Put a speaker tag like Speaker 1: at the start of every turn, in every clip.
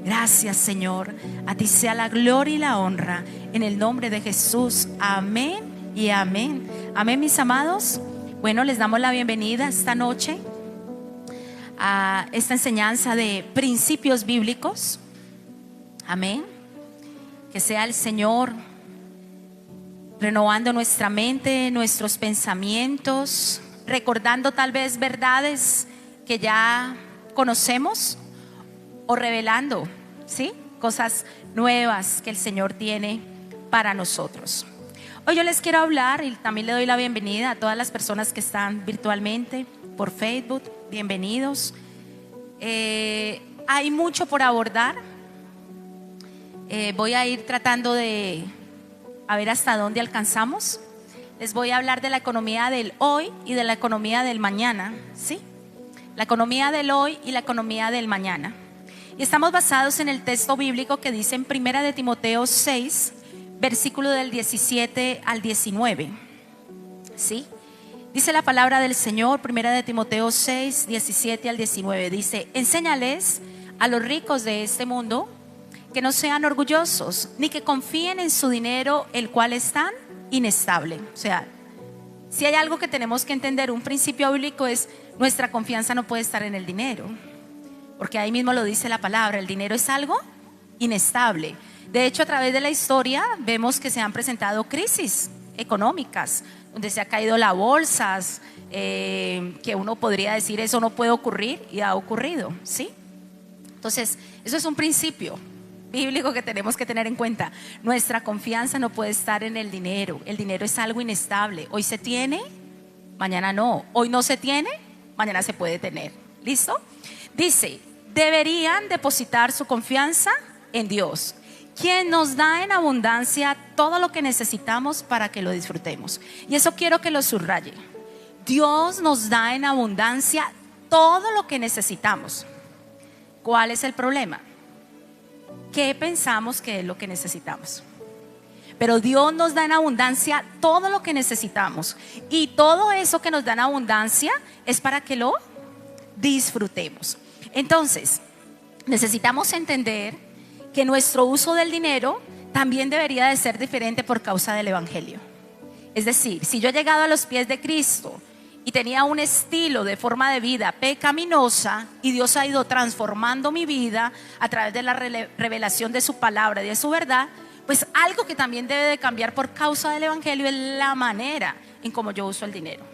Speaker 1: Gracias, Señor. A ti sea la gloria y la honra en el nombre de Jesús. Amén y amén. Amén, mis amados. Bueno, les damos la bienvenida esta noche a esta enseñanza de principios bíblicos. Amén. Que sea el Señor renovando nuestra mente, nuestros pensamientos, recordando tal vez verdades que ya conocemos o revelando, ¿sí?, cosas nuevas que el Señor tiene para nosotros. Hoy yo les quiero hablar, y también le doy la bienvenida a todas las personas que están virtualmente por Facebook. Bienvenidos. Hay mucho por abordar. Voy a ir tratando de a ver hasta dónde alcanzamos. Les voy a hablar de la economía del hoy y de la economía del mañana, ¿sí? La economía del hoy y la economía del mañana. Y estamos basados en el texto bíblico que dice en 1 de Timoteo 6, versículo del 17 al 19. ¿Sí? Dice la palabra del Señor, 1 de Timoteo 6, 17 al 19. Dice: enséñales a los ricos de este mundo que no sean orgullosos, ni que confíen en su dinero, el cual es tan inestable. O sea, si hay algo que tenemos que entender, un principio bíblico es: nuestra confianza no puede estar en el dinero, porque ahí mismo lo dice la palabra, el dinero es algo inestable. De hecho, a través de la historia vemos que se han presentado crisis económicas, donde se ha caído las bolsas, que uno podría decir eso no puede ocurrir, y ha ocurrido, ¿sí? Entonces, eso es un principio bíblico que tenemos que tener en cuenta. Nuestra confianza no puede estar en el dinero. El dinero es algo inestable. Hoy se tiene, mañana no. Hoy no se tiene, mañana se puede tener. ¿Listo? Dice: deberían depositar su confianza en Dios, quien nos da en abundancia todo lo que necesitamos para que lo disfrutemos. Y eso quiero que lo subraye. Dios nos da en abundancia todo lo que necesitamos. ¿Cuál es el problema? ¿Qué pensamos que es lo que necesitamos? Pero Dios nos da en abundancia todo lo que necesitamos, y todo eso que nos da en abundancia es para que lo disfrutemos. Entonces, necesitamos entender que nuestro uso del dinero también debería de ser diferente por causa del Evangelio. Es decir, si yo he llegado a los pies de Cristo y tenía un estilo de forma de vida pecaminosa, y Dios ha ido transformando mi vida a través de la revelación de su palabra y de su verdad, pues algo que también debe de cambiar por causa del Evangelio es la manera en cómo yo uso el dinero.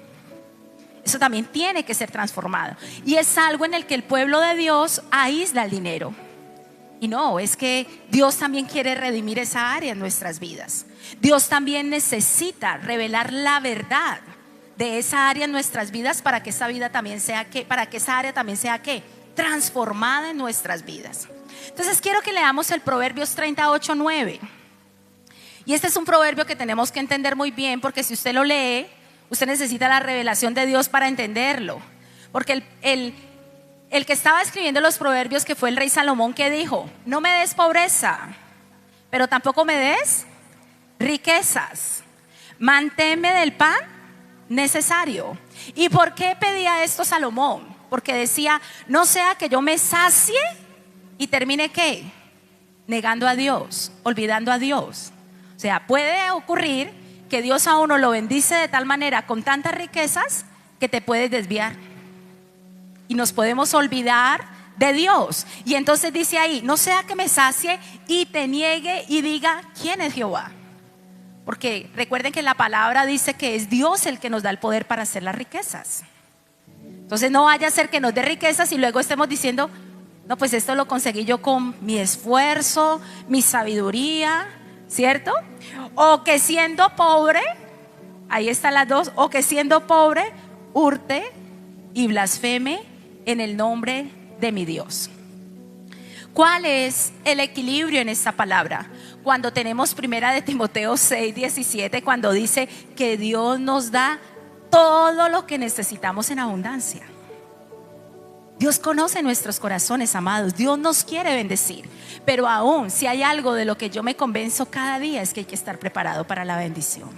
Speaker 1: Eso también tiene que ser transformado, y es algo en el que el pueblo de Dios aísla el dinero. Y no, es que Dios también quiere redimir esa área en nuestras vidas. Dios también necesita revelar la verdad de esa área en nuestras vidas para que esa vida también sea para que esa área también sea transformada en nuestras vidas. Entonces quiero que leamos el Proverbios 38, 9. Y este es un proverbio que tenemos que entender muy bien, porque si usted lo lee, usted necesita la revelación de Dios para entenderlo. Porque el que estaba escribiendo los proverbios, que fue el rey Salomón, que dijo: no me des pobreza, pero tampoco me des riquezas, manténme del pan necesario. ¿Y por qué pedía esto Salomón? Porque decía: no sea que yo me sacie y termine ¿qué? Negando a Dios, olvidando a Dios. O sea, puede ocurrir que Dios a uno lo bendice de tal manera, con tantas riquezas, que te puedes desviar y nos podemos olvidar de Dios. Y entonces dice ahí: no sea que me sacie y te niegue y diga: ¿quién es Jehová? Porque recuerden que la palabra dice que es Dios el que nos da el poder para hacer las riquezas. Entonces no vaya a ser que nos dé riquezas y luego estemos diciendo: no, pues esto lo conseguí yo con mi esfuerzo, mi sabiduría, ¿cierto? O que siendo pobre, ahí están las dos, o que siendo pobre hurte y blasfeme en el nombre de mi Dios. ¿Cuál es el equilibrio en esta palabra? Cuando tenemos 1 de Timoteo 6, 17, cuando dice que Dios nos da todo lo que necesitamos en abundancia. Dios conoce nuestros corazones, amados. Dios nos quiere bendecir. Pero aún si hay algo de lo que yo me convenzo cada día, es que hay que estar preparado para la bendición.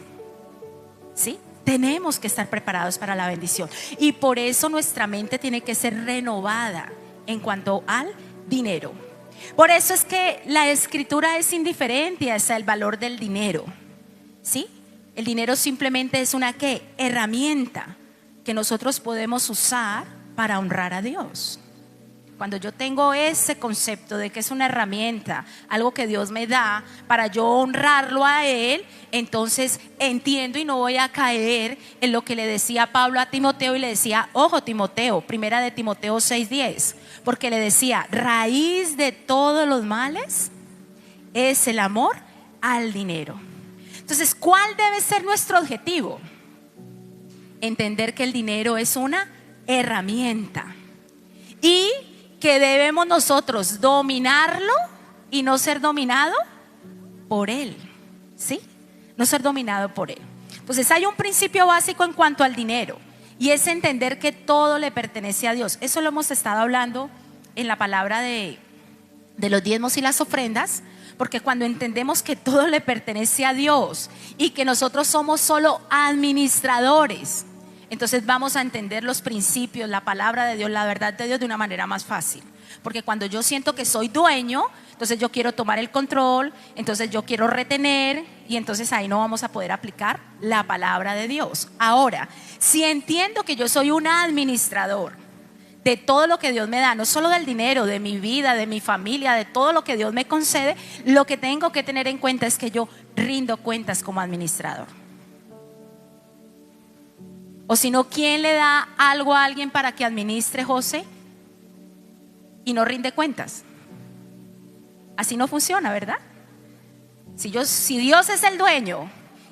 Speaker 1: ¿Sí? Tenemos que estar preparados para la bendición. Y por eso nuestra mente tiene que ser renovada en cuanto al dinero. Por eso es que la escritura es indiferente hacia el valor del dinero, ¿sí? El dinero simplemente es una ¿qué? Herramienta que nosotros podemos usar para honrar a Dios. Cuando yo tengo ese concepto de que es una herramienta, algo que Dios me da para yo honrarlo a Él, entonces entiendo y no voy a caer en lo que le decía Pablo a Timoteo, y le decía, ojo Timoteo, primera de Timoteo 6:10, porque le decía, raíz de todos los males es el amor al dinero. Entonces, ¿cuál debe ser nuestro objetivo? Entender que el dinero es una herramienta y que debemos nosotros dominarlo y no ser dominado por él, ¿sí? No ser dominado por él. Entonces hay un principio básico en cuanto al dinero, y es entender que todo le pertenece a Dios. Eso lo hemos estado hablando en la palabra de los diezmos y las ofrendas, porque cuando entendemos que todo le pertenece a Dios y que nosotros somos solo administradores, entonces vamos a entender los principios, la palabra de Dios, la verdad de Dios de una manera más fácil. Porque cuando yo siento que soy dueño, entonces yo quiero tomar el control, entonces yo quiero retener, y entonces ahí no vamos a poder aplicar la palabra de Dios. Ahora, si entiendo que yo soy un administrador de todo lo que Dios me da, no solo del dinero, de mi vida, de mi familia, de todo lo que Dios me concede, lo que tengo que tener en cuenta es que yo rindo cuentas como administrador. O si no, ¿quién le da algo a alguien para que administre, José, y no rinde cuentas? Así no funciona, ¿verdad? Si Dios es el dueño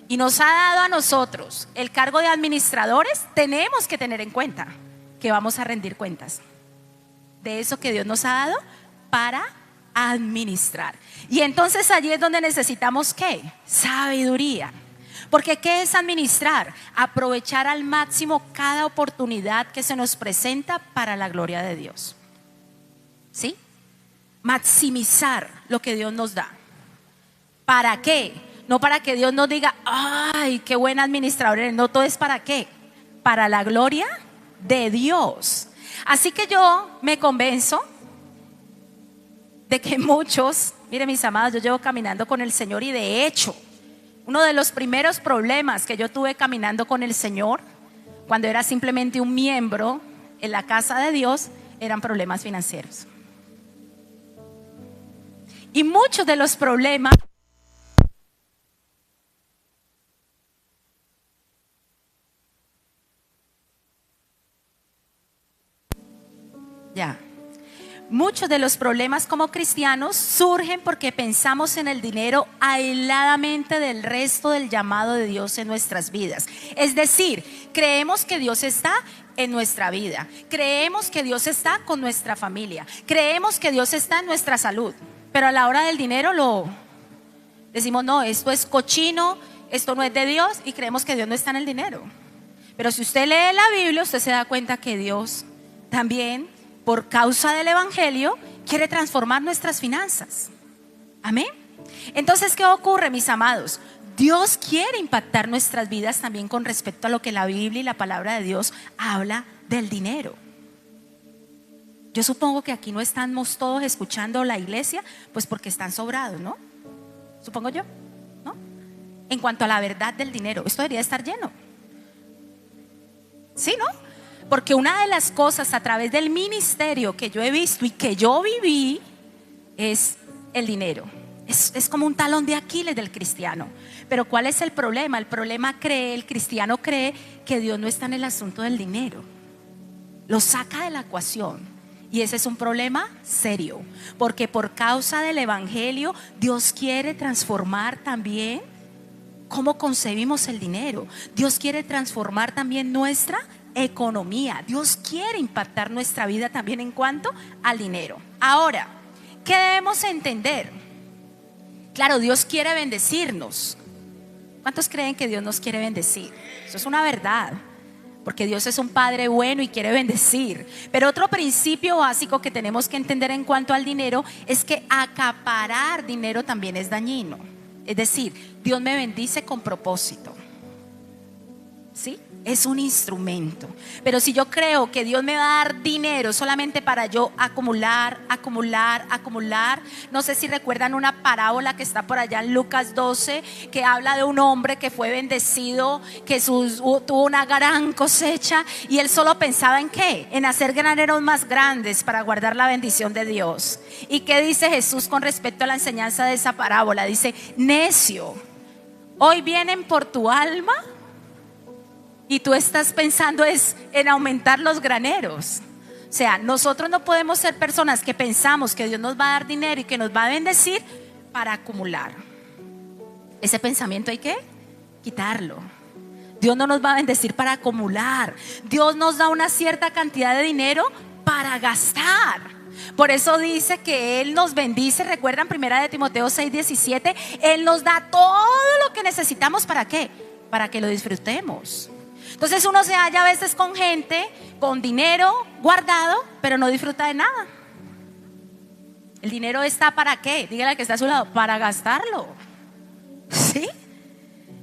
Speaker 1: y nos ha dado a nosotros el cargo de administradores, tenemos que tener en cuenta que vamos a rendir cuentas de eso que Dios nos ha dado para administrar. Y entonces allí es donde necesitamos ¿qué? Sabiduría. Porque ¿qué es administrar? Aprovechar al máximo cada oportunidad que se nos presenta para la gloria de Dios, ¿sí? Maximizar lo que Dios nos da. ¿Para qué? No para que Dios nos diga, ay, qué buen administrador eres. No, todo es para qué. Para la gloria de Dios. Así que yo me convenzo de que muchos, miren mis amados, yo llevo caminando con el Señor, y de hecho uno de los primeros problemas que yo tuve caminando con el Señor, cuando era simplemente un miembro en la casa de Dios, eran problemas financieros. Y muchos de los problemas muchos de los problemas como cristianos surgen porque pensamos en el dinero aisladamente del resto del llamado de Dios en nuestras vidas. Es decir, creemos que Dios está en nuestra vida, creemos que Dios está con nuestra familia, creemos que Dios está en nuestra salud, pero a la hora del dinero decimos, no, esto es cochino, esto no es de Dios, y creemos que Dios no está en el dinero. Pero si usted lee la Biblia, usted se da cuenta que Dios también, por causa del evangelio, quiere transformar nuestras finanzas. Amén. Entonces, ¿qué ocurre, mis amados? Dios quiere impactar nuestras vidas también con respecto a lo que la Biblia y la palabra de Dios habla del dinero. Yo supongo que aquí no estamos todos escuchando la iglesia, pues porque están sobrados, ¿no? Supongo yo, ¿no? En cuanto a la verdad del dinero, esto debería estar lleno. ¿Sí, no? Porque una de las cosas a través del ministerio que yo he visto y que yo viví es el dinero. Es como un talón de Aquiles del cristiano. Pero ¿cuál es el problema? El cristiano cree que Dios no está en el asunto del dinero. Lo saca de la ecuación. Y ese es un problema serio. Porque por causa del evangelio, Dios quiere transformar también cómo concebimos el dinero. Dios quiere transformar también nuestra economía. Dios quiere impactar nuestra vida también en cuanto al dinero. Ahora, ¿qué debemos entender? Claro, Dios quiere bendecirnos. ¿Cuántos creen que Dios nos quiere bendecir? Eso es una verdad, porque Dios es un Padre bueno y quiere bendecir. Pero otro principio básico que tenemos que entender en cuanto al dinero es que acaparar dinero también es dañino. Es decir, Dios me bendice con propósito. ¿sí? Es un instrumento. Pero si yo creo que Dios me va a dar dinero solamente para yo acumular, acumular, acumular. No sé si recuerdan una parábola que está por allá en Lucas 12, que habla de un hombre que fue bendecido, que tuvo una gran cosecha, y él solo pensaba en ¿qué? En hacer graneros más grandes para guardar la bendición de Dios. ¿Y qué dice Jesús con respecto a la enseñanza de esa parábola? Dice: necio, hoy vienen por tu alma y tú estás pensando en aumentar los graneros. O sea, nosotros no podemos ser personas que pensamos que Dios nos va a dar dinero y que nos va a bendecir para acumular. Ese pensamiento hay que quitarlo. Dios no nos va a bendecir para acumular. Dios nos da una cierta cantidad de dinero para gastar. Por eso dice que Él nos bendice. Recuerdan 1 Timoteo 6:17. Él nos da todo lo que necesitamos. ¿Para qué? Para que lo disfrutemos. Entonces uno se halla a veces con gente con dinero guardado, pero no disfruta de nada. El dinero está ¿para qué? Dígale al que está a su lado: para gastarlo. ¿Sí?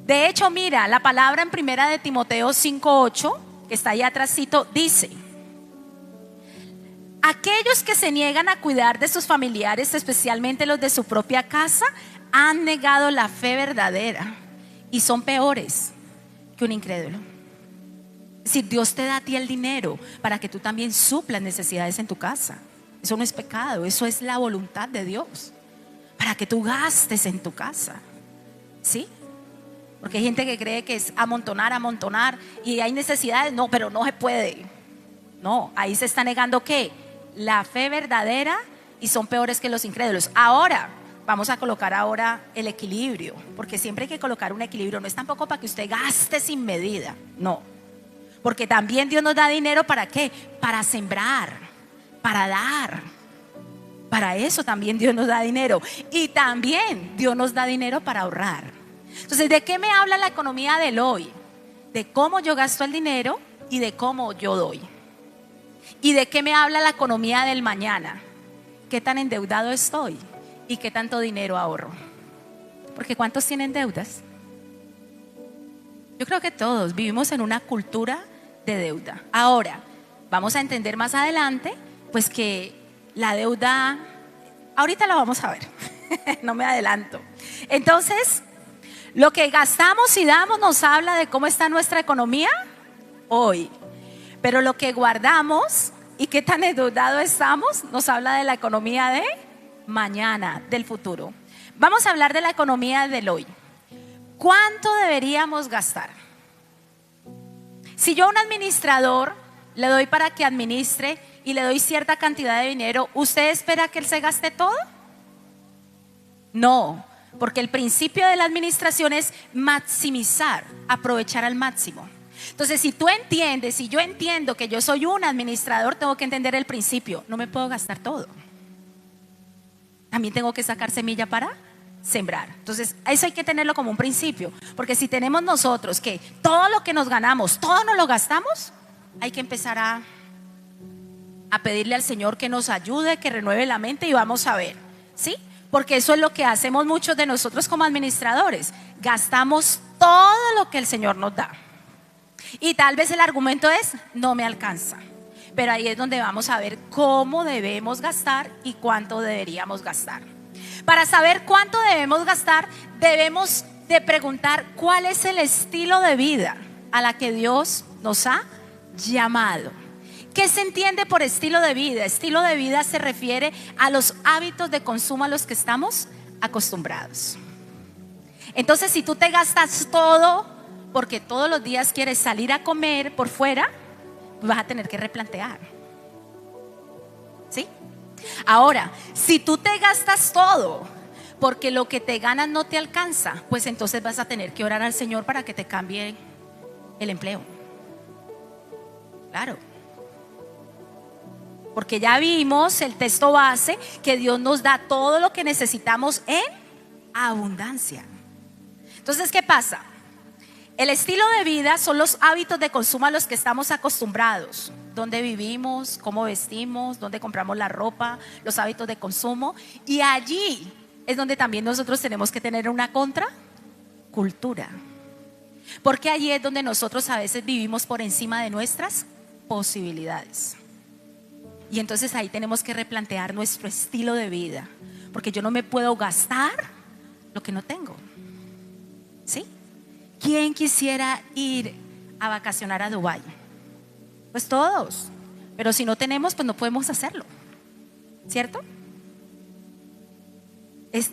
Speaker 1: De hecho, mira, la palabra en 1 Timoteo 5:8, que está ahí atrásito, dice: aquellos que se niegan a cuidar de sus familiares, especialmente los de su propia casa, han negado la fe verdadera y son peores que un incrédulo. Si Dios te da a ti el dinero para que tú también suplas necesidades en tu casa, eso no es pecado, eso es la voluntad de Dios, para que tú gastes en tu casa, ¿sí? Porque hay gente que cree que es amontonar, amontonar, y hay necesidades, no, pero no se puede. No, ahí se está negando ¿qué? La fe verdadera, y son peores que los incrédulos. Ahora vamos a colocar el equilibrio, porque siempre hay que colocar un equilibrio. No es tampoco para que usted gaste sin medida, no. Porque también Dios nos da dinero ¿para qué? Para sembrar, para dar. Para eso también Dios nos da dinero. Y también Dios nos da dinero para ahorrar. Entonces, ¿de qué me habla la economía del hoy? De cómo yo gasto el dinero y de cómo yo doy. ¿Y de qué me habla la economía del mañana? ¿Qué tan endeudado estoy? ¿Y qué tanto dinero ahorro? Porque ¿cuántos tienen deudas? Yo creo que todos vivimos en una cultura de deuda. Ahora, vamos a entender más adelante, pues que la deuda, ahorita la vamos a ver, no me adelanto. Entonces, lo que gastamos y damos nos habla de cómo está nuestra economía hoy. Pero lo que guardamos y qué tan endeudados estamos nos habla de la economía de mañana, del futuro. Vamos a hablar de la economía del hoy. ¿Cuánto deberíamos gastar? Si yo a un administrador le doy para que administre y le doy cierta cantidad de dinero, ¿usted espera que él se gaste todo? No, porque el principio de la administración es maximizar, aprovechar al máximo. Entonces, si tú entiendes, si yo entiendo que yo soy un administrador, tengo que entender el principio: no me puedo gastar todo. También tengo que sacar semilla para sembrar. Entonces, eso hay que tenerlo como un principio, porque si tenemos nosotros que todo lo que nos ganamos, todo nos lo gastamos, hay que empezar a pedirle al Señor que nos ayude, que renueve la mente, y vamos a ver, ¿sí? Porque eso es lo que hacemos muchos de nosotros como administradores: gastamos todo lo que el Señor nos da, y tal vez el argumento es: no me alcanza. Pero ahí es donde vamos a ver cómo debemos gastar y cuánto deberíamos gastar. Para saber cuánto debemos gastar, debemos de preguntar cuál es el estilo de vida a la que Dios nos ha llamado. ¿Qué se entiende por estilo de vida? Estilo de vida se refiere a los hábitos de consumo a los que estamos acostumbrados. Entonces, si tú te gastas todo porque todos los días quieres salir a comer por fuera, vas a tener que replantear, ¿sí? Ahora, si tú te gastas todo porque lo que te ganas no te alcanza, pues entonces vas a tener que orar al Señor para que te cambie el empleo. Claro. Porque ya vimos el texto base que Dios nos da todo lo que necesitamos en abundancia. Entonces, ¿qué pasa? El estilo de vida son los hábitos de consumo a los que estamos acostumbrados. Dónde vivimos, cómo vestimos, dónde compramos la ropa, los hábitos de consumo. Y allí es donde también nosotros tenemos que tener una contracultura. Porque allí es donde nosotros a veces vivimos por encima de nuestras posibilidades. Y entonces ahí tenemos que replantear nuestro estilo de vida, porque yo no me puedo gastar lo que no tengo. ¿Sí? ¿Quién quisiera ir a vacacionar a Dubái? Pues todos. Pero si no tenemos, pues no podemos hacerlo. ¿Cierto?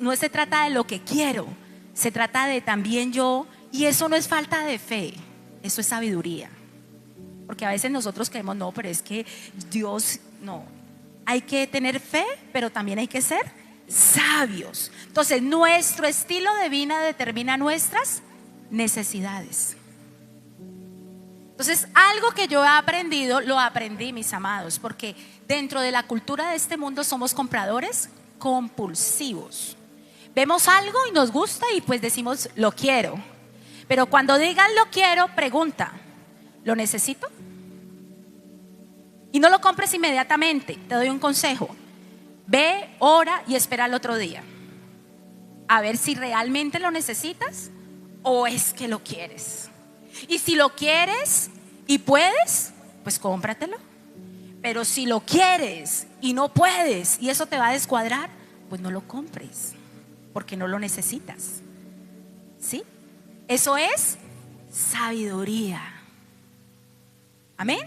Speaker 1: No se trata de lo que quiero, se trata de también yo. Y eso no es falta de fe, eso es sabiduría. Porque a veces nosotros creemos, no, pero es que Dios, no. Hay que tener fe, pero también hay que ser sabios. Entonces, nuestro estilo de vida determina nuestras necesidades. Entonces, algo que yo he aprendido, lo aprendí, mis amados, porque dentro de la cultura de este mundo somos compradores compulsivos. Vemos algo y nos gusta y pues decimos, lo quiero. Pero cuando digan lo quiero, pregunta, ¿lo necesito? Y no lo compres inmediatamente. Te doy un consejo: ve, ora y espera al otro día, a ver si realmente lo necesitas o es que lo quieres. Y si lo quieres y puedes, pues cómpratelo. Pero si lo quieres y no puedes y eso te va a descuadrar, pues no lo compres, porque no lo necesitas. ¿Sí? Eso es sabiduría. Amén.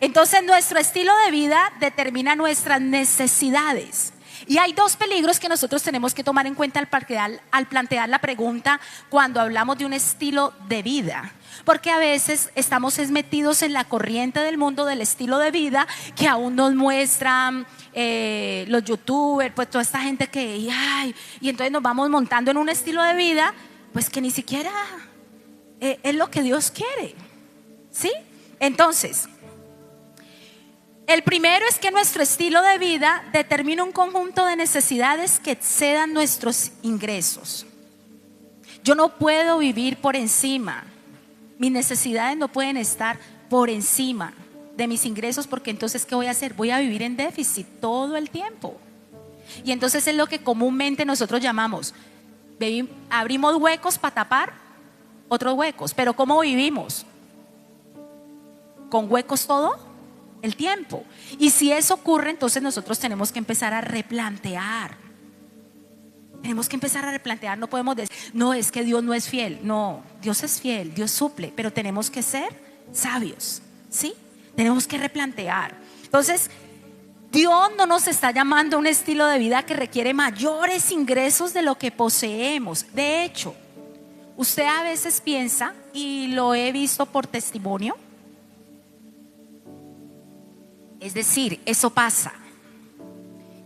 Speaker 1: Entonces nuestro estilo de vida determina nuestras necesidades. Y hay dos peligros que nosotros tenemos que tomar en cuenta al plantear la pregunta cuando hablamos de un estilo de vida. Porque a veces estamos metidos en la corriente del mundo del estilo de vida que aún nos muestran los youtubers, pues toda esta gente que y entonces nos vamos montando en un estilo de vida pues que ni siquiera es lo que Dios quiere. ¿Sí? Entonces, el primero es que nuestro estilo de vida determina un conjunto de necesidades que excedan nuestros ingresos. Yo no puedo vivir por encima. Mis necesidades no pueden estar por encima de mis ingresos, porque entonces ¿qué voy a hacer? Voy a vivir en déficit todo el tiempo. Y entonces es lo que comúnmente nosotros llamamos, abrimos huecos para tapar otros huecos. Pero ¿cómo vivimos? ¿Con huecos todo el tiempo? Y si eso ocurre, entonces nosotros tenemos que empezar a replantear. Tenemos que empezar a replantear. No podemos decir, no, es que Dios no es fiel. No, Dios es fiel, Dios suple, pero tenemos que ser sabios. ¿Sí? Tenemos que replantear. Entonces, Dios no nos está llamando a un estilo de vida que requiere mayores ingresos de lo que poseemos. De hecho, usted a veces piensa, y lo he visto por testimonio, es decir, eso pasa,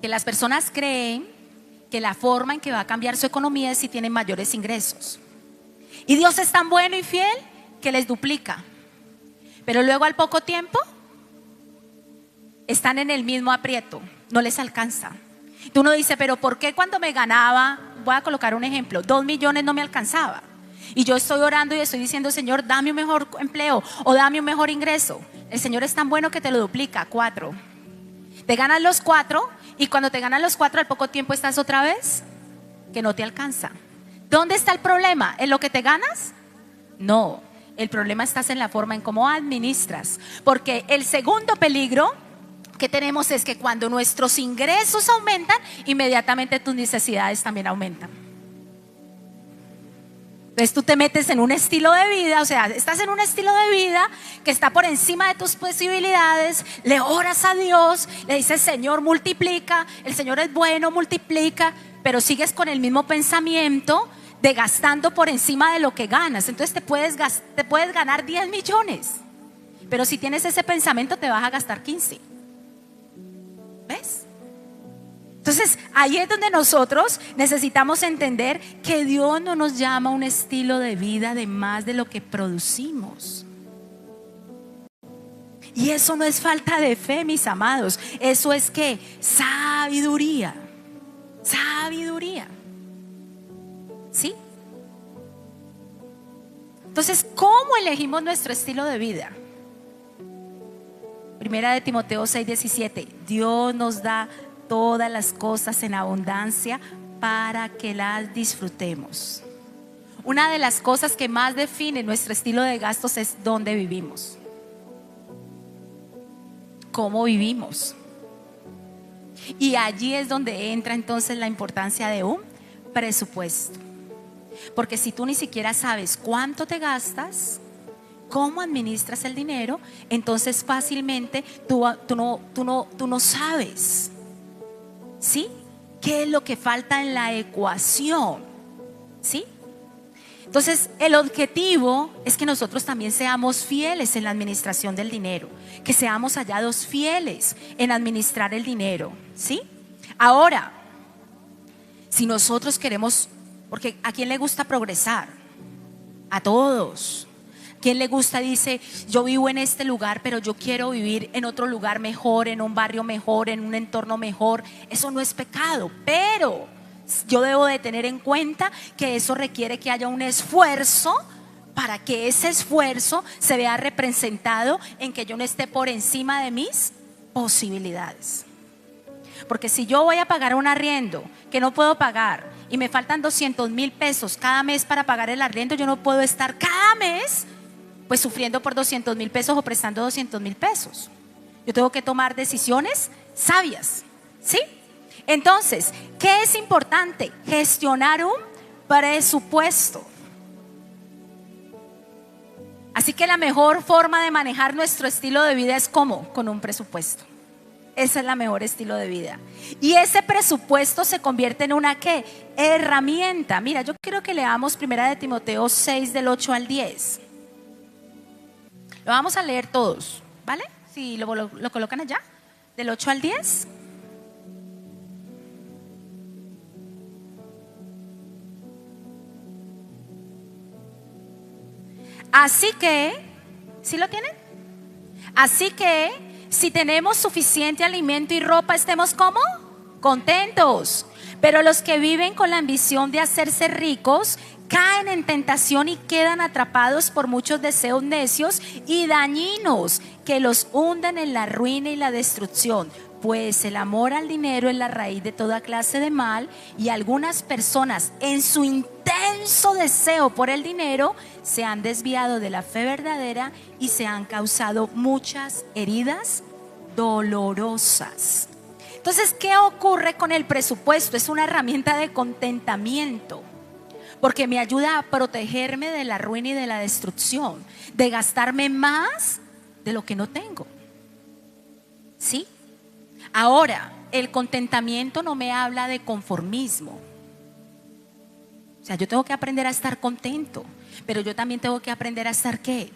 Speaker 1: que las personas creen que la forma en que va a cambiar su economía es si tienen mayores ingresos. Y Dios es tan bueno y fiel que les duplica. Pero luego al poco tiempo están en el mismo aprieto, no les alcanza. Y uno dice, pero ¿por qué cuando me ganaba, voy a colocar un ejemplo, 2 millones no me alcanzaba? Y yo estoy orando y estoy diciendo, Señor, dame un mejor empleo o dame un mejor ingreso. El Señor es tan bueno que te lo duplica, 4. Te ganan los 4 y cuando te ganan los 4 al poco tiempo estás otra vez que no te alcanza. ¿Dónde está el problema? ¿En lo que te ganas? No, el problema está en la forma en cómo administras. Porque el segundo peligro que tenemos es que cuando nuestros ingresos aumentan, inmediatamente tus necesidades también aumentan. Entonces tú te metes en un estilo de vida, o sea, estás en un estilo de vida que está por encima de tus posibilidades, le oras a Dios, le dices, Señor, multiplica, el Señor es bueno, multiplica, pero sigues con el mismo pensamiento de gastando por encima de lo que ganas. Entonces te puedes ganar 10 millones, pero si tienes ese pensamiento te vas a gastar 15. ¿Ves? Entonces ahí es donde nosotros necesitamos entender que Dios no nos llama a un estilo de vida de más de lo que producimos. Y eso no es falta de fe, mis amados. Eso es que sabiduría. Sabiduría. ¿Sí? Entonces, ¿cómo elegimos nuestro estilo de vida? Primera de Timoteo 6:17. Dios nos da todas las cosas en abundancia para que las disfrutemos. una de las cosas que más define nuestro estilo de gastos es dónde vivimos, cómo vivimos. Y allí es donde entra entonces la importancia de un presupuesto. Porque si tú ni siquiera sabes cuánto te gastas, cómo administras el dinero, entonces fácilmente tú no sabes, ¿sí?, qué es lo que falta en la ecuación, ¿sí? Entonces el objetivo es que nosotros también seamos fieles en la administración del dinero, que seamos hallados fieles en administrar el dinero, ¿sí? Ahora, si nosotros queremos, porque ¿a quién le gusta progresar? A todos. ¿Quién le gusta? Dice, yo vivo en este lugar, pero yo quiero vivir en otro lugar mejor, en un barrio mejor, en un entorno mejor. Eso no es pecado, pero yo debo de tener en cuenta que eso requiere que haya un esfuerzo para que ese esfuerzo se vea representado en que yo no esté por encima de mis posibilidades. Porque si yo voy a pagar un arriendo que no puedo pagar y me faltan 200,000 pesos cada mes para pagar el arriendo, yo no puedo estar cada mes pues sufriendo por 200,000 pesos o prestando 200,000 pesos. Yo tengo que tomar decisiones sabias, ¿sí? Entonces, ¿qué es importante? Gestionar un presupuesto. Así que la mejor forma de manejar nuestro estilo de vida es ¿cómo? Con un presupuesto. Ese es el mejor estilo de vida. Y ese presupuesto se convierte en una ¿qué? Herramienta. Mira, yo quiero que leamos 1 de Timoteo 6 del 8 al 10. Lo vamos a leer todos, ¿vale? Si lo colocan allá, del 8 al 10. Así que, ¿sí lo tienen? Así que, si tenemos suficiente alimento y ropa, estemos ¿cómo? Contentos. Pero los que viven con la ambición de hacerse ricos caen en tentación y quedan atrapados por muchos deseos necios y dañinos que los hunden en la ruina y la destrucción. Pues el amor al dinero es la raíz de toda clase de mal, y algunas personas en su intenso deseo por el dinero se han desviado de la fe verdadera y se han causado muchas heridas dolorosas. Entonces, ¿qué ocurre con el presupuesto? Es una herramienta de contentamiento, porque me ayuda a protegerme de la ruina y de la destrucción, de gastarme más de lo que no tengo, ¿sí? Ahora, el contentamiento no me habla de conformismo. O sea, yo tengo que aprender a estar contento, pero yo también tengo que aprender a estar ¿qué?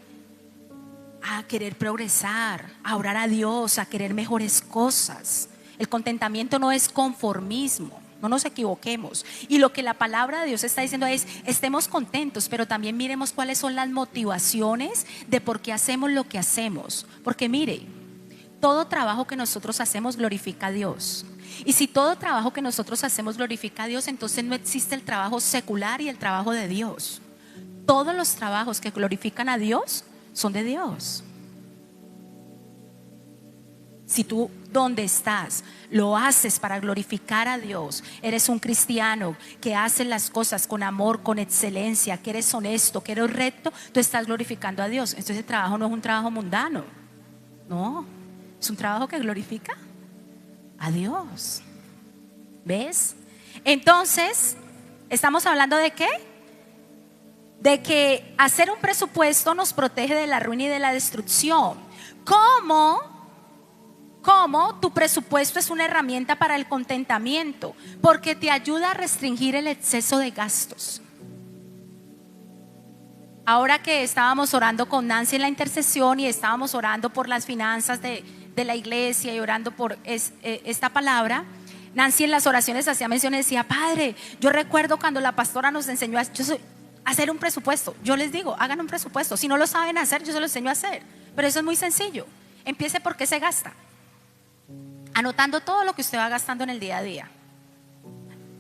Speaker 1: A querer progresar, a orar a Dios, a querer mejores cosas. El contentamiento no es conformismo, no nos equivoquemos. Y lo que la palabra de Dios está diciendo es, estemos contentos, pero también miremos cuáles son las motivaciones de por qué hacemos lo que hacemos. Porque mire, todo trabajo que nosotros hacemos glorifica a Dios. Y si todo trabajo que nosotros hacemos glorifica a Dios, entonces no existe el trabajo secular y el trabajo de Dios. Todos los trabajos que glorifican a Dios son de Dios. Si tú donde estás lo haces para glorificar a Dios, eres un cristiano que hace las cosas con amor, con excelencia, que eres honesto, que eres recto, tú estás glorificando a Dios. Entonces el trabajo no es un trabajo mundano, no, es un trabajo que glorifica a Dios. ¿Ves? Entonces, ¿estamos hablando de qué? De que hacer un presupuesto nos protege de la ruina y de la destrucción. ¿Cómo tu presupuesto es una herramienta para el contentamiento? Porque te ayuda a restringir el exceso de gastos. Ahora que estábamos orando con Nancy en la intercesión y estábamos orando por las finanzas de la iglesia y orando por esta palabra, Nancy en las oraciones hacía mención y decía, Padre, yo recuerdo cuando la pastora nos enseñó a hacer un presupuesto. Yo les digo, hagan un presupuesto. Si no lo saben hacer, yo se lo enseño a hacer. Pero eso es muy sencillo. Empiece por qué se gasta, anotando todo lo que usted va gastando en el día a día.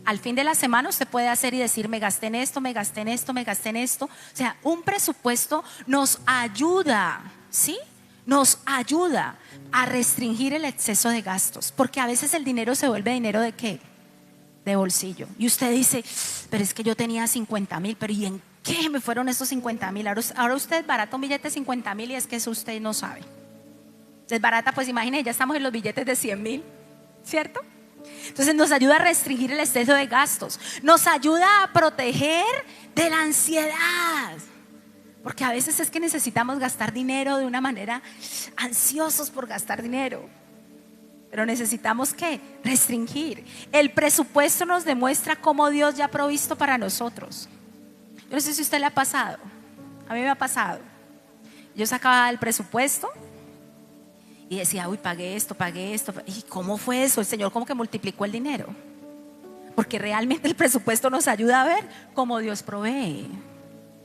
Speaker 1: Al fin de la semana usted puede hacer y decir, me gasté en esto, me gasté en esto, me gasté en esto. O sea, un presupuesto nos ayuda, ¿sí? Nos ayuda a restringir el exceso de gastos, porque a veces el dinero se vuelve dinero ¿de qué? De bolsillo. Y usted dice, pero es que yo tenía 50,000, pero ¿y en ¿qué me fueron esos 50,000? Ahora usted barata un billete de 50,000 y es que eso usted no sabe. Es barata, pues imagínense, ya estamos en los billetes de 100,000, ¿cierto? Entonces nos ayuda a restringir el exceso de gastos, nos ayuda a proteger de la ansiedad, porque a veces es que necesitamos gastar dinero de una manera ansiosos por gastar dinero, pero necesitamos ¿qué? Restringir. El presupuesto nos demuestra cómo Dios ya ha provisto para nosotros. Yo no sé si a usted le ha pasado, a mí me ha pasado. Yo sacaba el presupuesto y decía, uy, pagué esto. ¿Y cómo fue eso? El Señor como que multiplicó el dinero. Porque realmente el presupuesto nos ayuda a ver cómo Dios provee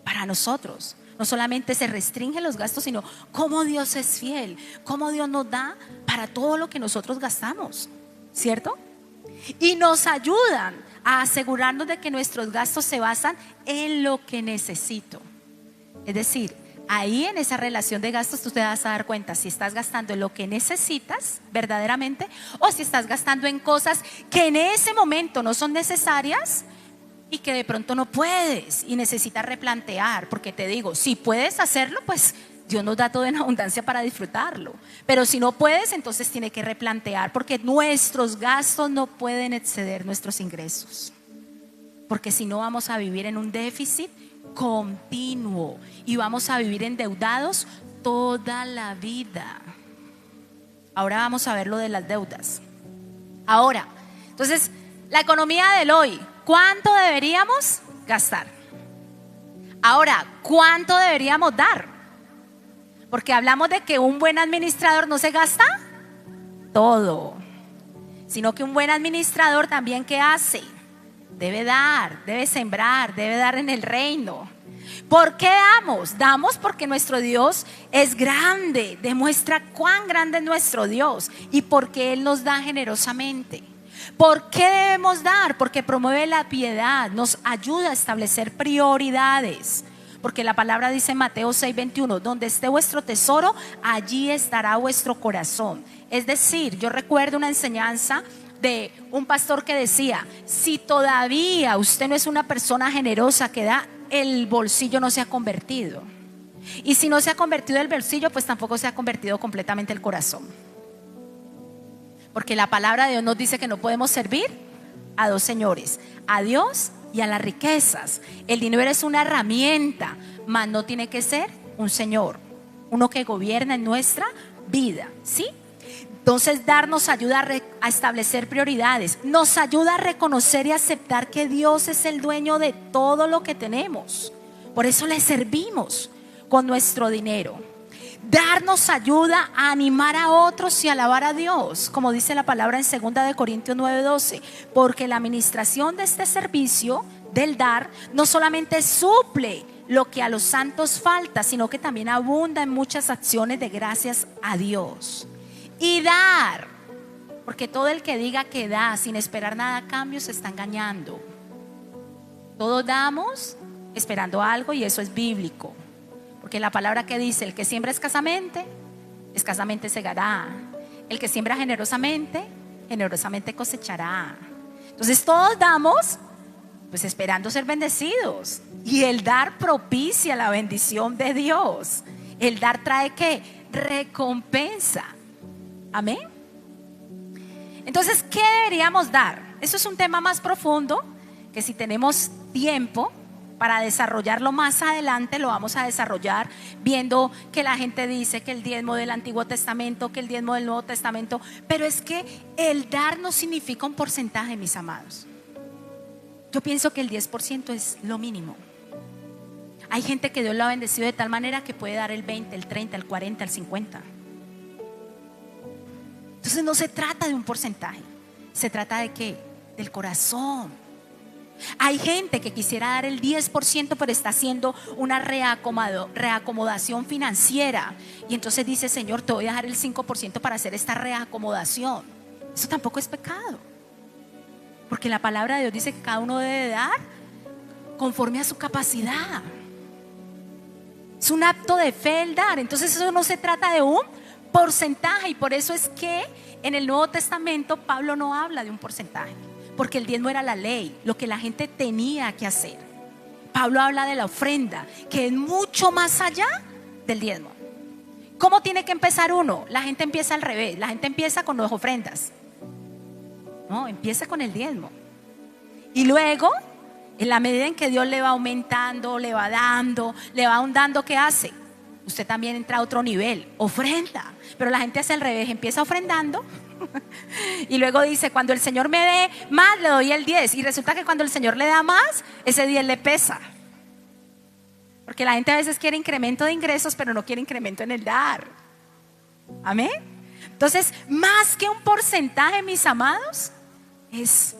Speaker 1: para nosotros. No solamente se restringen los gastos, sino cómo Dios es fiel, cómo Dios nos da para todo lo que nosotros gastamos, ¿cierto? Y nos ayudan a asegurarnos de que nuestros gastos se basan en lo que necesito. Es decir, ahí en esa relación de gastos tú te vas a dar cuenta si estás gastando en lo que necesitas verdaderamente o si estás gastando en cosas que en ese momento no son necesarias y que de pronto no puedes y necesitas replantear. Porque te digo, si puedes hacerlo, pues Dios nos da todo en abundancia para disfrutarlo, pero si no puedes, entonces tiene que replantear, porque nuestros gastos no pueden exceder nuestros ingresos, porque si no vamos a vivir en un déficit continuo y vamos a vivir endeudados toda la vida. Ahora vamos a ver lo de las deudas. Ahora, entonces, la economía del hoy, ¿cuánto deberíamos gastar? Ahora, ¿cuánto deberíamos dar? Porque hablamos de que un buen administrador no se gasta todo, sino que un buen administrador también, ¿qué hace? Debe dar, debe sembrar, debe dar en el reino. ¿Por qué damos? Damos porque nuestro Dios es grande, demuestra cuán grande es nuestro Dios y porque Él nos da generosamente. ¿Por qué debemos dar? Porque promueve la piedad, nos ayuda a establecer prioridades. Porque la palabra dice en Mateo 6:21, donde esté vuestro tesoro, allí estará vuestro corazón. Es decir, yo recuerdo una enseñanza de un pastor que decía, si todavía usted no es una persona generosa que da, el bolsillo no se ha convertido. Y si no se ha convertido el bolsillo, pues tampoco se ha convertido completamente el corazón. Porque la palabra de Dios nos dice que no podemos servir a dos señores, a Dios y a las riquezas. El dinero es una herramienta, mas no tiene que ser un señor, uno que gobierna en nuestra vida, ¿sí? Entonces dar nos ayuda a establecer prioridades, nos ayuda a reconocer y aceptar que Dios es el dueño de todo lo que tenemos. Por eso le servimos con nuestro dinero. Dar nos ayuda a animar a otros y alabar a Dios, como dice la palabra en 2 Corintios 9:12, porque la administración de este servicio del dar no solamente suple lo que a los santos falta, sino que también abunda en muchas acciones de gracias a Dios. Y dar, porque todo el que diga que da sin esperar nada a cambio se está engañando. Todos damos esperando algo y eso es bíblico. Porque la palabra que dice, el que siembra escasamente, escasamente segará. El que siembra generosamente, generosamente cosechará. Entonces todos damos, pues esperando ser bendecidos. Y el dar propicia la bendición de Dios. El dar trae ¿qué? Recompensa. Amén. Entonces, ¿qué deberíamos dar? Eso es un tema más profundo que si tenemos tiempo para desarrollarlo más adelante, lo vamos a desarrollar viendo que la gente dice que el diezmo del Antiguo Testamento, que el diezmo del Nuevo Testamento, pero es que el dar no significa un porcentaje, mis amados. Yo pienso que el 10% es lo mínimo. Hay gente que Dios lo ha bendecido de tal manera que puede dar el 20, el 30, el 40, el 50. Entonces no se trata de un porcentaje, se trata de ¿qué? Del corazón. Hay gente que quisiera dar el 10%, pero está haciendo una reacomodación financiera. Y entonces dice, Señor, te voy a dejar el 5% para hacer esta reacomodación. Eso tampoco es pecado. Porque la palabra de Dios dice que cada uno debe dar conforme a su capacidad. Es un acto de fe el dar. Entonces eso no se trata de un porcentaje. Y por eso es que en el Nuevo Testamento Pablo no habla de un porcentaje. Porque el diezmo era la ley, lo que la gente tenía que hacer. Pablo habla de la ofrenda, que es mucho más allá del diezmo. ¿Cómo tiene que empezar uno? La gente empieza al revés, la gente empieza con las ofrendas. No, empieza con el diezmo. Y luego, en la medida en que Dios le va aumentando, le va dando, ¿qué hace? Usted también entra a otro nivel, ofrenda. Pero la gente hace al revés, empieza ofrendando y luego dice, cuando el Señor me dé más, le doy el 10. Y resulta que cuando el Señor le da más, ese 10 le pesa. Porque la gente a veces quiere incremento de ingresos, pero no quiere incremento en el dar. Amén. Entonces, más que un porcentaje, mis amados, es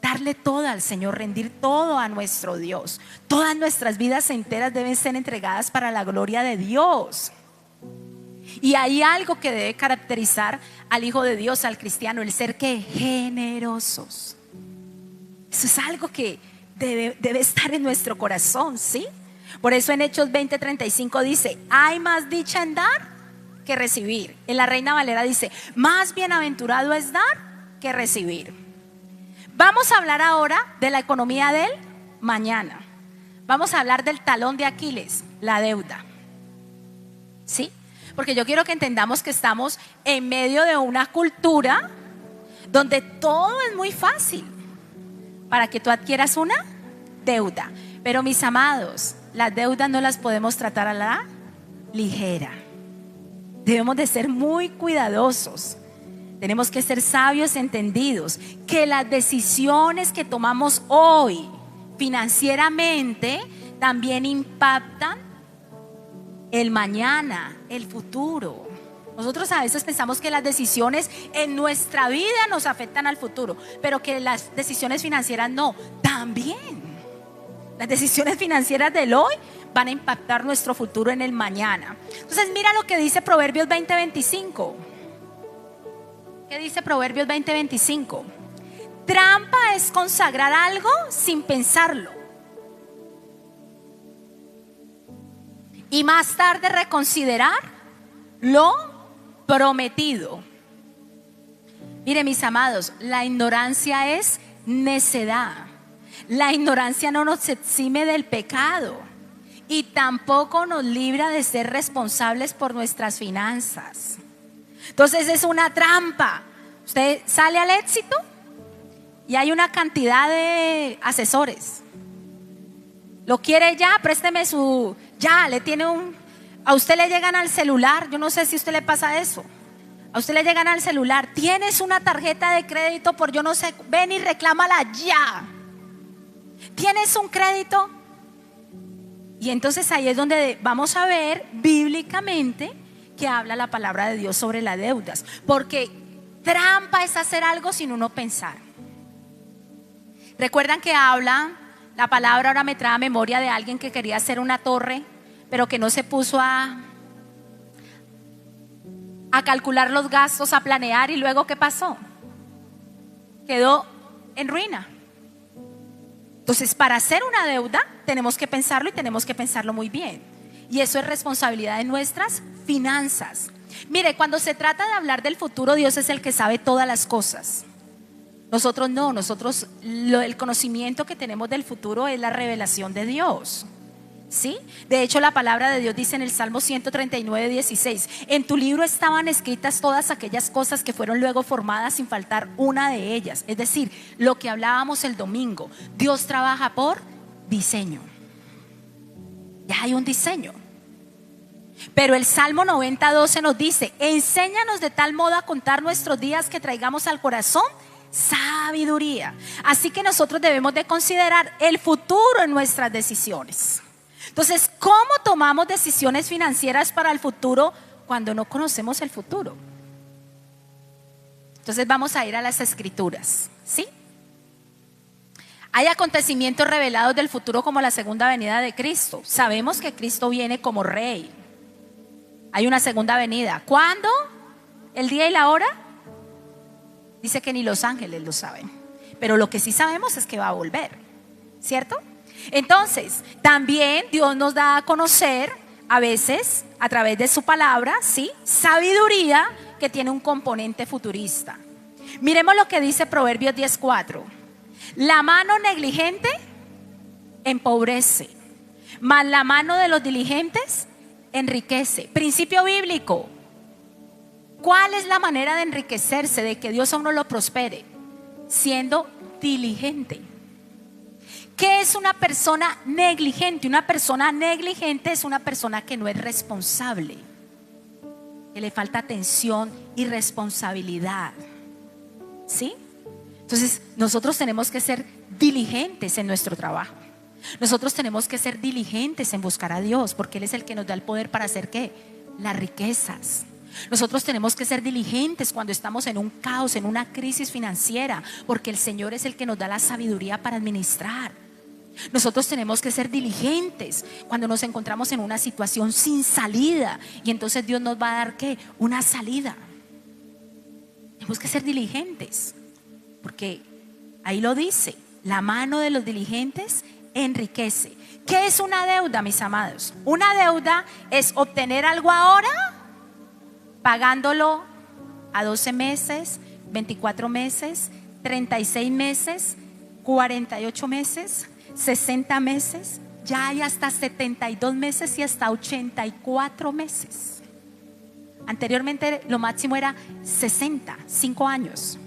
Speaker 1: darle todo al Señor, rendir todo a nuestro Dios. Todas nuestras vidas enteras deben ser entregadas para la gloria de Dios. Y hay algo que debe caracterizar al Hijo de Dios, al cristiano, el ser que generosos. Eso es algo que debe estar en nuestro corazón, ¿sí? Por eso en Hechos 20:35 dice, hay más dicha en dar que recibir. En la Reina Valera dice, más bienaventurado es dar que recibir. Vamos a hablar ahora de la economía del mañana. Vamos a hablar del talón de Aquiles, la deuda. ¿Sí? Porque yo quiero que entendamos que estamos en medio de una cultura donde todo es muy fácil para que tú adquieras una deuda. Pero mis amados, las deudas no las podemos tratar a la ligera. Debemos de ser muy cuidadosos. Tenemos que ser sabios, entendidos, que las decisiones que tomamos hoy financieramente también impactan el mañana, el futuro. Nosotros a veces pensamos que las decisiones en nuestra vida nos afectan al futuro, pero que las decisiones financieras no, también. Las decisiones financieras del hoy van a impactar nuestro futuro en el mañana. Entonces mira lo que dice Proverbios 20:25. ¿Qué dice Proverbios 20:25? Trampa es consagrar algo sin pensarlo y más tarde reconsiderar lo prometido. Mire, mis amados, la ignorancia es necedad. La ignorancia no nos exime del pecado y tampoco nos libra de ser responsables por nuestras finanzas. Entonces es una trampa. Usted sale al éxito y hay una cantidad de asesores. Lo quiere ya, présteme su, ya, le tiene un, a usted le llegan al celular, yo no sé si a usted le pasa eso. A usted le llegan al celular, tienes una tarjeta de crédito por yo no sé, ven y reclámala ya. ¿Tienes un crédito? Y entonces ahí es donde vamos a ver bíblicamente que habla la palabra de Dios sobre las deudas. Porque trampa es hacer algo sin uno pensar. ¿Recuerdan que habla la palabra? Ahora me trae a memoria de alguien que quería hacer una torre, pero que no se puso a calcular los gastos, a planear, y luego ¿qué pasó? Quedó en ruina. Entonces, para hacer una deuda tenemos que pensarlo y tenemos que pensarlo muy bien. Y eso es responsabilidad de nuestras finanzas. Mire, cuando se trata de hablar del futuro, Dios es el que sabe todas las cosas. Nosotros no, el conocimiento que tenemos del futuro es la revelación de Dios. ¿Sí? De hecho, la palabra de Dios dice en el Salmo 139:16: en tu libro estaban escritas todas aquellas cosas que fueron luego formadas sin faltar una de ellas. Es decir, lo que hablábamos el domingo, Dios trabaja por diseño. Ya hay un diseño. Pero el Salmo 90:12 nos dice: enséñanos de tal modo a contar nuestros días que traigamos al corazón sabiduría. Así que nosotros debemos de considerar el futuro en nuestras decisiones. Entonces, ¿cómo tomamos decisiones financieras para el futuro cuando no conocemos el futuro? Entonces vamos a ir a las escrituras, ¿sí? Hay acontecimientos revelados del futuro como la segunda venida de Cristo. Sabemos que Cristo viene como rey. Hay una segunda venida. ¿Cuándo? ¿El día y la hora? Dice que ni los ángeles lo saben. Pero lo que sí sabemos es que va a volver, ¿cierto? Entonces, también Dios nos da a conocer a veces a través de su palabra, ¿sí? Sabiduría que tiene un componente futurista. Miremos lo que dice Proverbios 10:4. La mano negligente empobrece, mas la mano de los diligentes enriquece. Principio bíblico. ¿Cuál es la manera de enriquecerse, de que Dios a uno lo prospere? Siendo diligente. ¿Qué es una persona negligente? Una persona negligente es una persona que no es responsable, que le falta atención y responsabilidad. ¿Sí? Entonces nosotros tenemos que ser diligentes en nuestro trabajo. Nosotros tenemos que ser diligentes en buscar a Dios, porque Él es el que nos da el poder para hacer ¿qué? Las riquezas. Nosotros tenemos que ser diligentes cuando estamos en un caos, en una crisis financiera, porque el Señor es el que nos da la sabiduría para administrar. Nosotros tenemos que ser diligentes cuando nos encontramos en una situación sin salida, y entonces Dios nos va a dar ¿qué? Una salida. Tenemos que ser diligentes, porque ahí lo dice: la mano de los diligentes enriquece. ¿Qué es una deuda, mis amados? Una deuda es obtener algo ahora, pagándolo a 12 meses, 24 meses, 36 meses, 48 meses, 60 meses, ya hay hasta 72 meses y hasta 84 meses. Anteriormente lo máximo era 60, 5 años.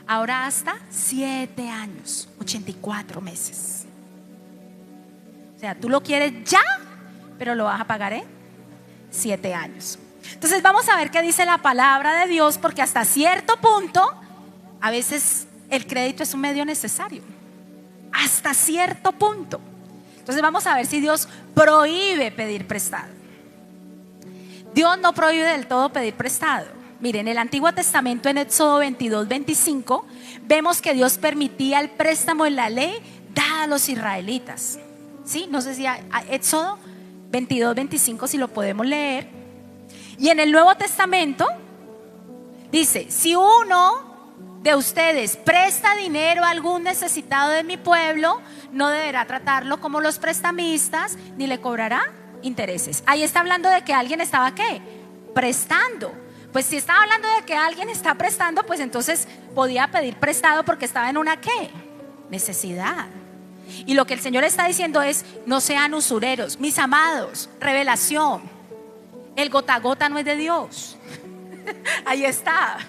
Speaker 1: Ahora hasta 7 años, 84 meses. O sea, tú lo quieres ya, pero lo vas a pagar en 7 años. Entonces vamos a ver qué dice la palabra de Dios, porque hasta cierto punto a veces el crédito es un medio necesario. Hasta cierto punto. Entonces vamos a ver si Dios prohíbe pedir prestado. Dios no prohíbe del todo pedir prestado. Miren, en el Antiguo Testamento, en Éxodo 22:25, vemos que Dios permitía el préstamo en la ley dada a los israelitas. ¿Sí? No sé si Éxodo 22:25, si lo podemos leer. Y en el Nuevo Testamento dice: si uno de ustedes presta dinero a algún necesitado de mi pueblo, no deberá tratarlo como los prestamistas, ni le cobrará intereses. Ahí está hablando de que alguien estaba ¿qué? Prestando. Pues si estaba hablando de que alguien está prestando, pues entonces podía pedir prestado porque estaba en una ¿qué? Necesidad. Y lo que el Señor está diciendo es: no sean usureros. Mis amados, revelación: el gota a gota no es de Dios. Ahí está.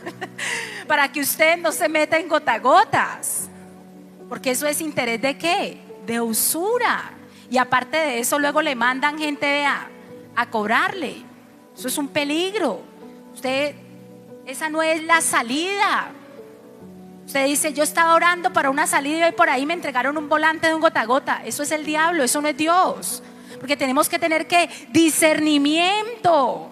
Speaker 1: Para que usted no se meta en gotagotas, porque eso es interés de ¿qué? De usura. Y aparte de eso, luego le mandan gente a cobrarle. Eso es un peligro. Usted, esa no es la salida. Usted dice: yo estaba orando para una salida y hoy por ahí me entregaron un volante de un gota a gota. Eso es el diablo, eso no es Dios. Porque tenemos que tener ¿qué? Discernimiento.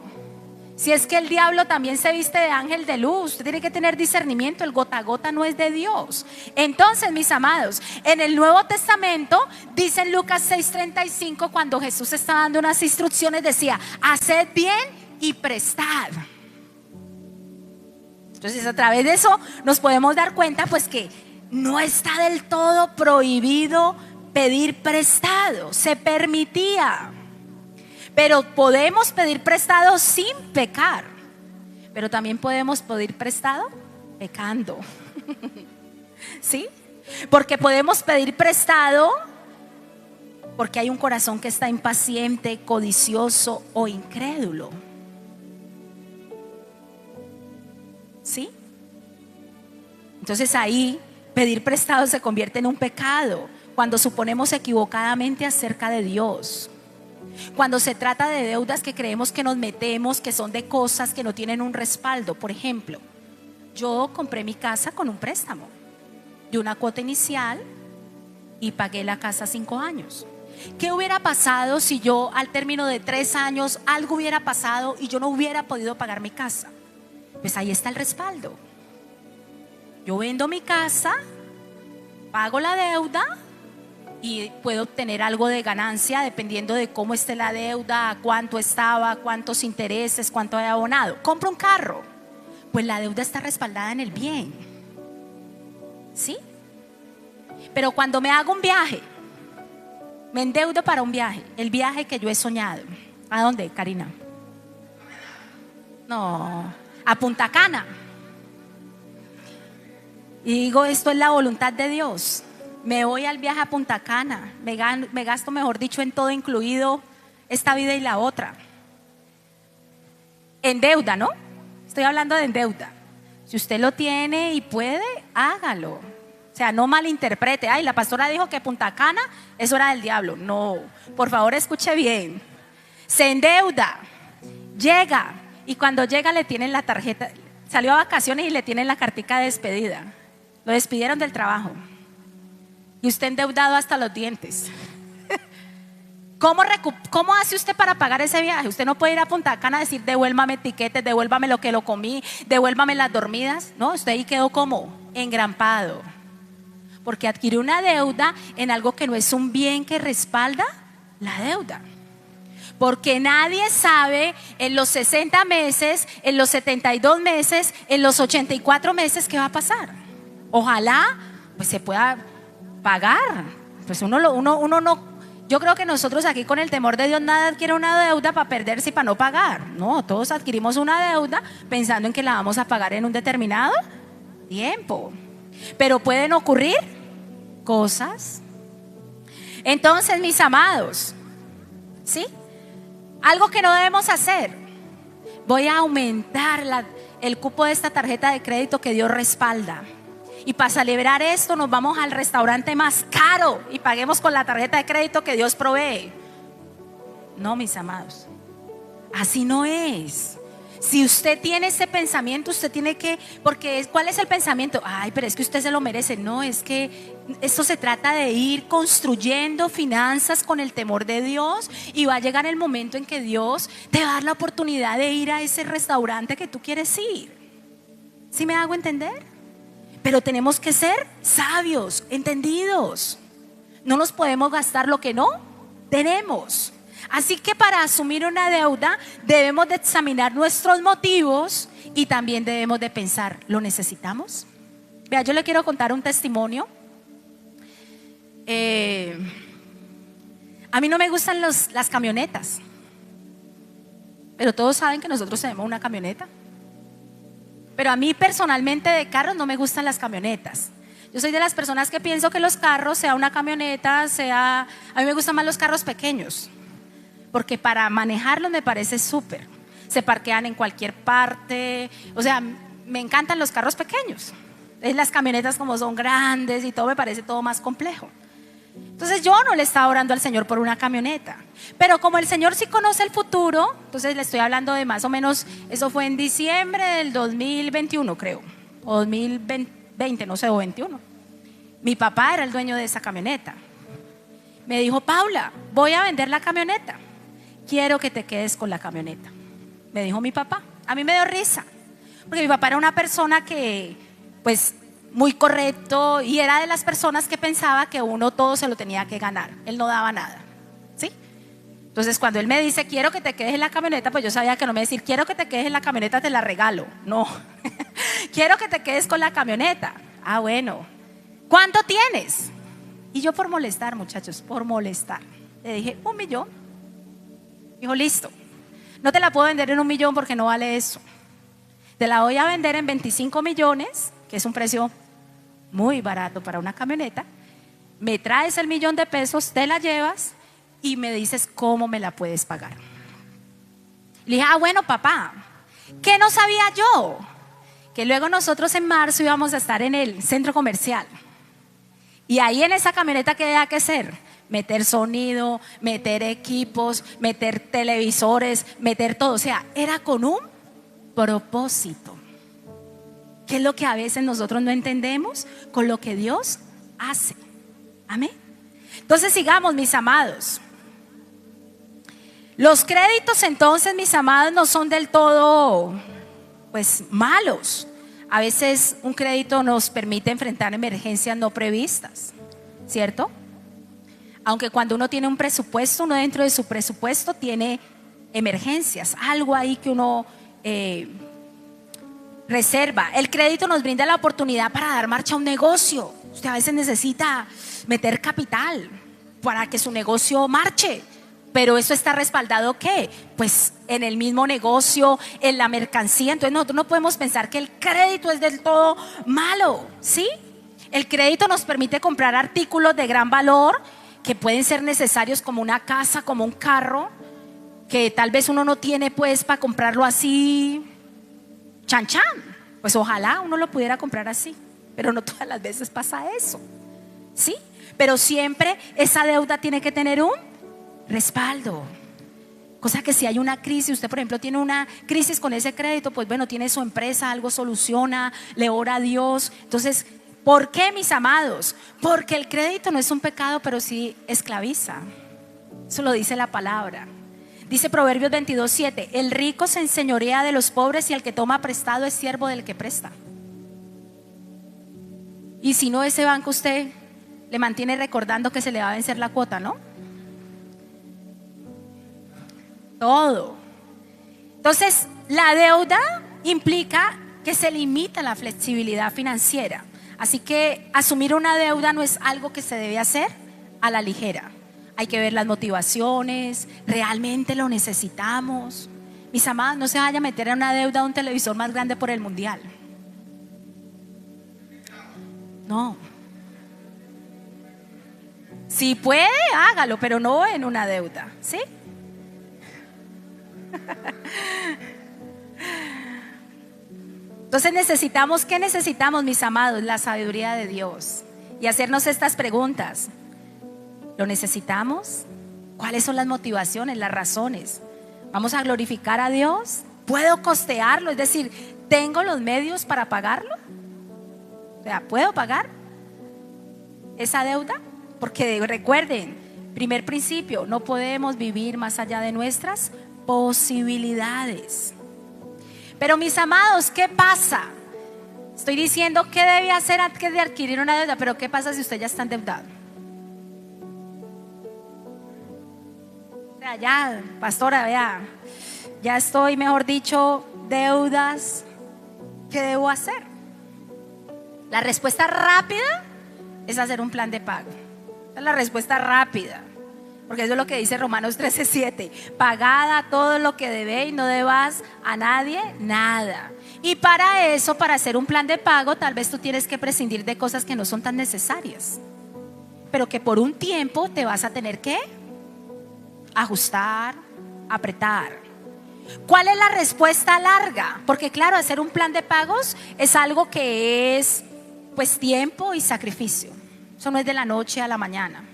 Speaker 1: Si es que el diablo también se viste de ángel de luz, usted tiene que tener discernimiento. El gota a gota no es de Dios. Entonces, mis amados, en el Nuevo Testamento dice en Lucas 6:35, cuando Jesús estaba dando unas instrucciones, decía: haced bien y prestad. Entonces, a través de eso nos podemos dar cuenta pues que no está del todo prohibido pedir prestado. Se permitía. Pero podemos pedir prestado sin pecar. Pero también podemos pedir prestado pecando. ¿Sí? Porque podemos pedir prestado porque hay un corazón que está impaciente, codicioso o incrédulo. ¿Sí? Entonces ahí pedir prestado se convierte en un pecado cuando suponemos equivocadamente acerca de Dios. Cuando se trata de deudas que creemos que nos metemos, que son de cosas que no tienen un respaldo. Por ejemplo, yo compré mi casa con un préstamo de una cuota inicial y pagué la casa 5 años. ¿Qué hubiera pasado si yo al término de 3 años algo hubiera pasado y yo no hubiera podido pagar mi casa? Pues ahí está el respaldo. Yo vendo mi casa, pago la deuda y puedo obtener algo de ganancia dependiendo de cómo esté la deuda, cuánto estaba, cuántos intereses, cuánto había abonado. Compro un carro, pues la deuda está respaldada en el bien. ¿Sí? Pero cuando me hago un viaje, me endeudo para un viaje, el viaje que yo he soñado. ¿A dónde, Karina? No, a Punta Cana. Y digo, esto es la voluntad de Dios. me voy al viaje a Punta Cana, me gasto, mejor dicho, en todo incluido esta vida y la otra. En deuda, ¿no? Estoy hablando de en deuda. Si usted lo tiene y puede, hágalo. O sea, no malinterprete. Ay, la pastora dijo que Punta Cana es hora del diablo. No, por favor escuche bien. Se endeuda, llega, y cuando llega le tienen la tarjeta. Salió a vacaciones y le tienen la cartica de despedida. Lo despidieron del trabajo. Y usted endeudado hasta los dientes. ¿Cómo hace usted para pagar ese viaje? Usted no puede ir a Punta Cana a decir devuélvame tiquetes, devuélvame lo que lo comí, devuélvame las dormidas. No, usted ahí quedó como engrampado, porque adquirió una deuda en algo que no es un bien que respalda la deuda. Porque nadie sabe en los 60 meses, en los 72 meses, en los 84 meses qué va a pasar. Ojalá pues se pueda pagar. Pues uno no. Yo creo que nosotros aquí con el temor de Dios nada adquiere una deuda para perderse y para no pagar. No, todos adquirimos una deuda pensando en que la vamos a pagar en un determinado tiempo. Pero pueden ocurrir cosas. Entonces, mis amados, ¿sí? Algo que no debemos hacer. Voy a aumentar el cupo de esta tarjeta de crédito que Dios respalda. Y para celebrar esto nos vamos al restaurante más caro y paguemos con la tarjeta de crédito que Dios provee. No, mis amados, así no es. Si usted tiene ese pensamiento, usted tiene que, ¿cuál es el pensamiento? Ay, pero es que usted se lo merece. No, es que esto se trata de ir construyendo finanzas con el temor de Dios, y va a llegar el momento en que Dios te va a dar la oportunidad de ir a ese restaurante que tú quieres ir. ¿Sí me hago entender? Pero tenemos que ser sabios, entendidos. No nos podemos gastar lo que no tenemos. Así que para asumir una deuda debemos de examinar nuestros motivos y también debemos de pensar, ¿lo necesitamos? Vea, yo le quiero contar un testimonio. A mí no me gustan las camionetas, pero todos saben que nosotros tenemos una camioneta. Pero a mí personalmente de carros no me gustan las camionetas. Yo soy de las personas que pienso que los carros, sea una camioneta, a mí me gustan más los carros pequeños, porque para manejarlos me parece súper. Se parquean en cualquier parte. O sea, me encantan los carros pequeños. Las camionetas como son grandes y todo, me parece todo más complejo. Entonces yo no le estaba orando al Señor por una camioneta, pero como el Señor sí conoce el futuro, entonces le estoy hablando de más o menos, eso fue en diciembre del 2021 creo, o 2020, no sé, o 21. Mi papá era el dueño de esa camioneta. Me dijo, Paula, voy a vender la camioneta, quiero que te quedes con la camioneta. Me dijo mi papá. A mí me dio risa, porque mi papá era una persona que pues muy correcto, y era de las personas que pensaba que uno todo se lo tenía que ganar. Él no daba nada, ¿sí? Entonces cuando él me dice quiero que te quedes en la camioneta, pues yo sabía que no me decir quiero que te quedes en la camioneta, te la regalo. No, quiero que te quedes con la camioneta. Ah, bueno, ¿cuánto tienes? Y yo, por molestar, muchachos, por molestar, le dije 1 millón. Dijo, listo, no te la puedo vender en 1 millón porque no vale eso. Te la voy a vender en 25 millones, que es un precio muy barato para una camioneta. Me traes el 1 millón de pesos, te la llevas y me dices cómo me la puedes pagar. Le dije, ah, bueno, papá, ¿qué no sabía yo? Que luego nosotros en marzo íbamos a estar en el centro comercial. Y ahí en esa camioneta, ¿qué había que hacer? Meter sonido, meter equipos, meter televisores, meter todo. O sea, era con un propósito. ¿Qué es lo que a veces nosotros no entendemos con lo que Dios hace? Amén. Entonces sigamos, mis amados. Los créditos entonces, mis amados, no son del todo pues malos. A veces un crédito nos permite enfrentar emergencias no previstas, ¿cierto? Aunque cuando uno tiene un presupuesto, uno dentro de su presupuesto tiene emergencias, algo ahí que uno reserva. El crédito nos brinda la oportunidad para dar marcha a un negocio. Usted a veces necesita meter capital para que su negocio marche. Pero eso está respaldado, ¿qué? Pues en el mismo negocio, en la mercancía. Entonces nosotros no podemos pensar que el crédito es del todo malo, ¿sí? El crédito nos permite comprar artículos de gran valor que pueden ser necesarios, como una casa, como un carro, que tal vez uno no tiene pues para comprarlo así, chan chan. Pues ojalá uno lo pudiera comprar así, pero no todas las veces pasa eso, ¿sí? Pero siempre esa deuda tiene que tener un respaldo. Cosa que si hay una crisis, usted por ejemplo tiene una crisis con ese crédito, pues bueno, tiene su empresa, algo soluciona, le ora a Dios. Entonces, ¿por qué, mis amados? Porque el crédito no es un pecado, pero sí esclaviza. Eso lo dice la palabra. Dice Proverbios 22:7: el rico se enseñorea de los pobres y el que toma prestado es siervo del que presta. Y si no, ese banco usted le mantiene recordando que se le va a vencer la cuota, ¿no? Todo. Entonces, la deuda implica que se limita la flexibilidad financiera. Así que asumir una deuda no es algo que se debe hacer a la ligera. Hay que ver las motivaciones, realmente lo necesitamos. Mis amadas, no se vaya a meter en una deuda de un televisor más grande por el mundial. No. Si puede, hágalo, pero no en una deuda, ¿sí? Entonces necesitamos, ¿qué necesitamos, mis amados? La sabiduría de Dios y hacernos estas preguntas. ¿Lo necesitamos? ¿Cuáles son las motivaciones, las razones? ¿Vamos a glorificar a Dios? ¿Puedo costearlo? Es decir, ¿tengo los medios para pagarlo? O sea, ¿puedo pagar esa deuda? Porque recuerden, primer principio, no podemos vivir más allá de nuestras posibilidades. Pero mis amados, ¿qué pasa? Estoy diciendo qué debe hacer antes de adquirir una deuda, pero ¿qué pasa si usted ya está endeudado? O sea, ya, pastora, vea, ya estoy, mejor dicho, deudas. ¿Qué debo hacer? La respuesta rápida es hacer un plan de pago. Esa es la respuesta rápida. Porque eso es lo que dice Romanos 13:7: pagad todo lo que debéis, no debas a nadie nada. Y para eso, para hacer un plan de pago, tal vez tú tienes que prescindir de cosas que no son tan necesarias, pero que por un tiempo te vas a tener que ajustar, apretar. ¿Cuál es la respuesta larga? Porque claro, hacer un plan de pagos es algo que es pues tiempo y sacrificio. Eso no es de la noche a la mañana.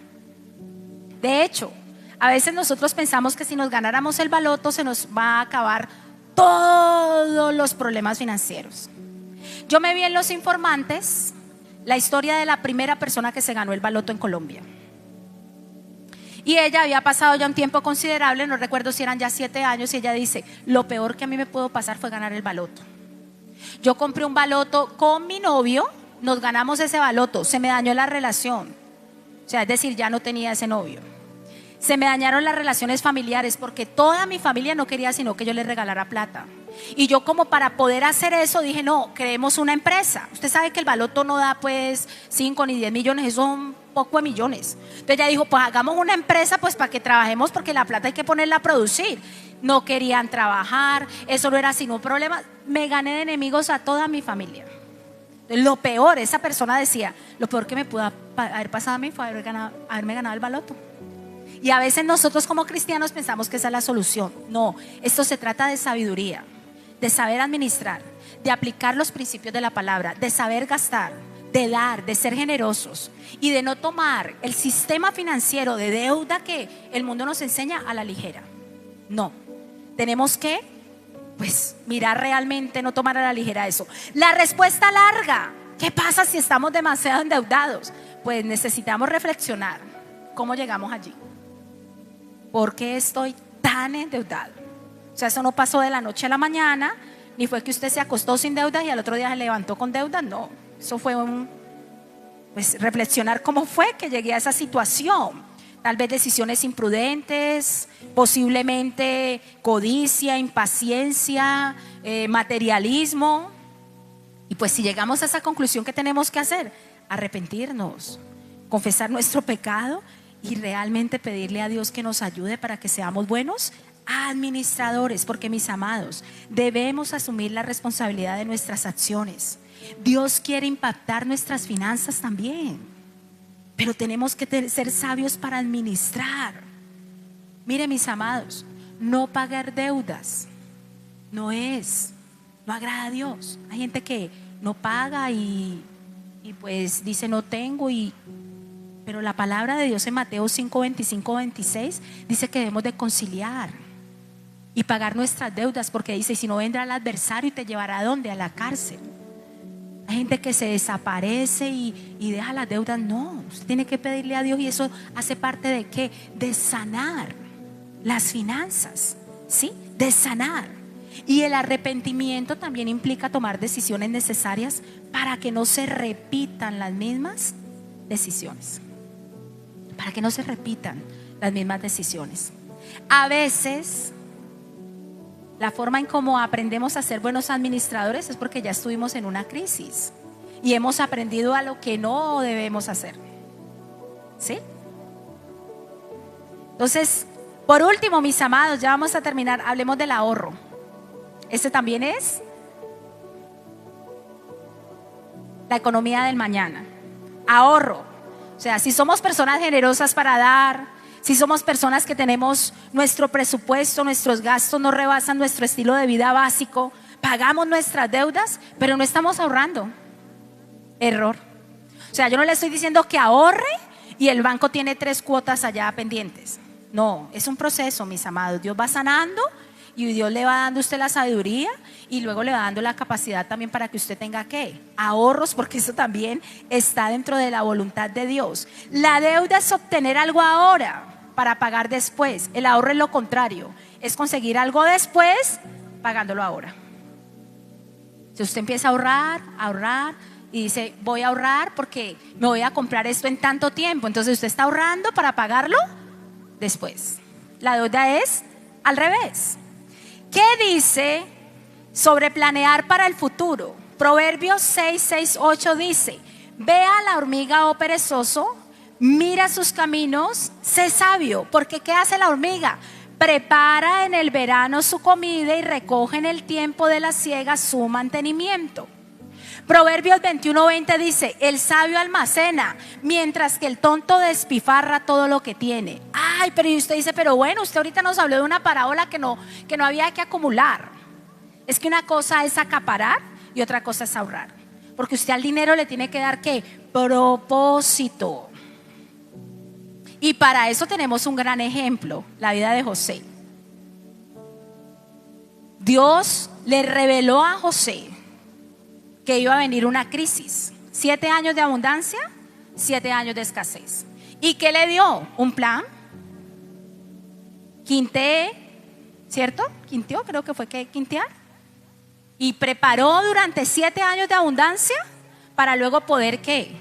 Speaker 1: De hecho, a veces nosotros pensamos que si nos ganáramos el baloto se nos va a acabar todos los problemas financieros. Yo me vi en Los Informantes la historia de la primera persona que se ganó el baloto en Colombia. Y ella había pasado ya un tiempo considerable, no recuerdo si eran ya 7 años, y ella dice: lo peor que a mí me pudo pasar fue ganar el baloto. Yo compré un baloto con mi novio, nos ganamos ese baloto, se me dañó la relación. O sea, es decir, ya no tenía ese novio. Se me dañaron las relaciones familiares porque toda mi familia no quería sino que yo les regalara plata. Y yo, como para poder hacer eso, dije: no, creemos una empresa. Usted sabe que el baloto no da pues 5 ni 10 millones, eso son poco de millones. Entonces ella dijo: pues hagamos una empresa pues para que trabajemos, porque la plata hay que ponerla a producir. No querían trabajar, eso no era sino un problema. Me gané de enemigos a toda mi familia. Lo peor, esa persona decía: lo peor que me pudo haber pasado a mí fue haberme ganado el baloto. Y a veces nosotros como cristianos pensamos que esa es la solución. No, esto se trata de sabiduría, de saber administrar, de aplicar los principios de la palabra, de saber gastar, de dar, de ser generosos y de no tomar el sistema financiero de deuda que el mundo nos enseña a la ligera. No, tenemos que pues mirar realmente, no tomar a la ligera eso. La respuesta larga: ¿qué pasa si estamos demasiado endeudados? Pues necesitamos reflexionar cómo llegamos allí. ¿Por qué estoy tan endeudado? O sea, eso no pasó de la noche a la mañana, ni fue que usted se acostó sin deuda y al otro día se levantó con deuda. No, eso fue pues reflexionar cómo fue que llegué a esa situación. Tal vez decisiones imprudentes, posiblemente codicia, impaciencia, materialismo. Y pues si llegamos a esa conclusión, ¿qué tenemos que hacer? Arrepentirnos, confesar nuestro pecado y realmente pedirle a Dios que nos ayude para que seamos buenos administradores. Porque, mis amados, debemos asumir la responsabilidad de nuestras acciones. Dios quiere impactar nuestras finanzas también, pero tenemos que ser sabios para administrar. Mire, mis amados, no pagar deudas no agrada a Dios. Hay gente que no paga y pues dice no tengo, pero la palabra de Dios en Mateo 5, 25, 26 dice que debemos de conciliar y pagar nuestras deudas, porque dice, si no vendrá el adversario y te llevará ¿a dónde? A la cárcel. Hay gente que se desaparece y deja las deudas. No, usted tiene que pedirle a Dios, y eso hace parte de ¿qué? De sanar las finanzas, ¿sí? De sanar. Y el arrepentimiento también implica tomar decisiones necesarias para que no se repitan las mismas decisiones. Para que no se repitan las mismas decisiones. A veces, la forma en cómo aprendemos a ser buenos administradores es porque ya estuvimos en una crisis y hemos aprendido a lo que no debemos hacer. ¿Sí? Entonces, por último, mis amados, ya vamos a terminar. Hablemos del ahorro. Este también es la economía del mañana. Ahorro. O sea, si somos personas generosas para dar, si somos personas que tenemos nuestro presupuesto, nuestros gastos no rebasan nuestro estilo de vida básico, pagamos nuestras deudas, pero no estamos ahorrando. Error. O sea, yo no le estoy diciendo que ahorre y el banco tiene 3 cuotas allá pendientes. No, es un proceso, mis amados. Dios va sanando y Dios le va dando a usted la sabiduría y luego le va dando la capacidad también para que usted tenga ¿qué? Ahorros, porque eso también está dentro de la voluntad de Dios. La deuda es obtener algo ahora para pagar después. El ahorro es lo contrario, es conseguir algo después pagándolo ahora. Si usted empieza a ahorrar y dice voy a ahorrar porque me voy a comprar esto en tanto tiempo, entonces usted está ahorrando para pagarlo después. La deuda es al revés. ¿Qué dice sobre planear para el futuro? Proverbios 6, 6, 8 dice: ve a la hormiga, oh perezoso, mira sus caminos, sé sabio. Porque ¿qué hace la hormiga? Prepara en el verano su comida y recoge en el tiempo de la siega su mantenimiento. Proverbios 21, 20 dice: el sabio almacena, mientras que el tonto despifarra todo lo que tiene. Ay, pero y usted dice, pero bueno, usted ahorita nos habló de una parábola que no había que acumular. Es que una cosa es acaparar y otra cosa es ahorrar. Porque usted al dinero le tiene que dar ¿qué? Propósito. Y para eso tenemos un gran ejemplo, la vida de José. Dios le reveló a José que iba a venir una crisis. 7 años de abundancia, 7 años de escasez. ¿Y qué le dio? Un plan. Quinté, ¿cierto? Quinteó, creo que fue que quintear. Y preparó durante 7 años de abundancia para luego poder ¿qué?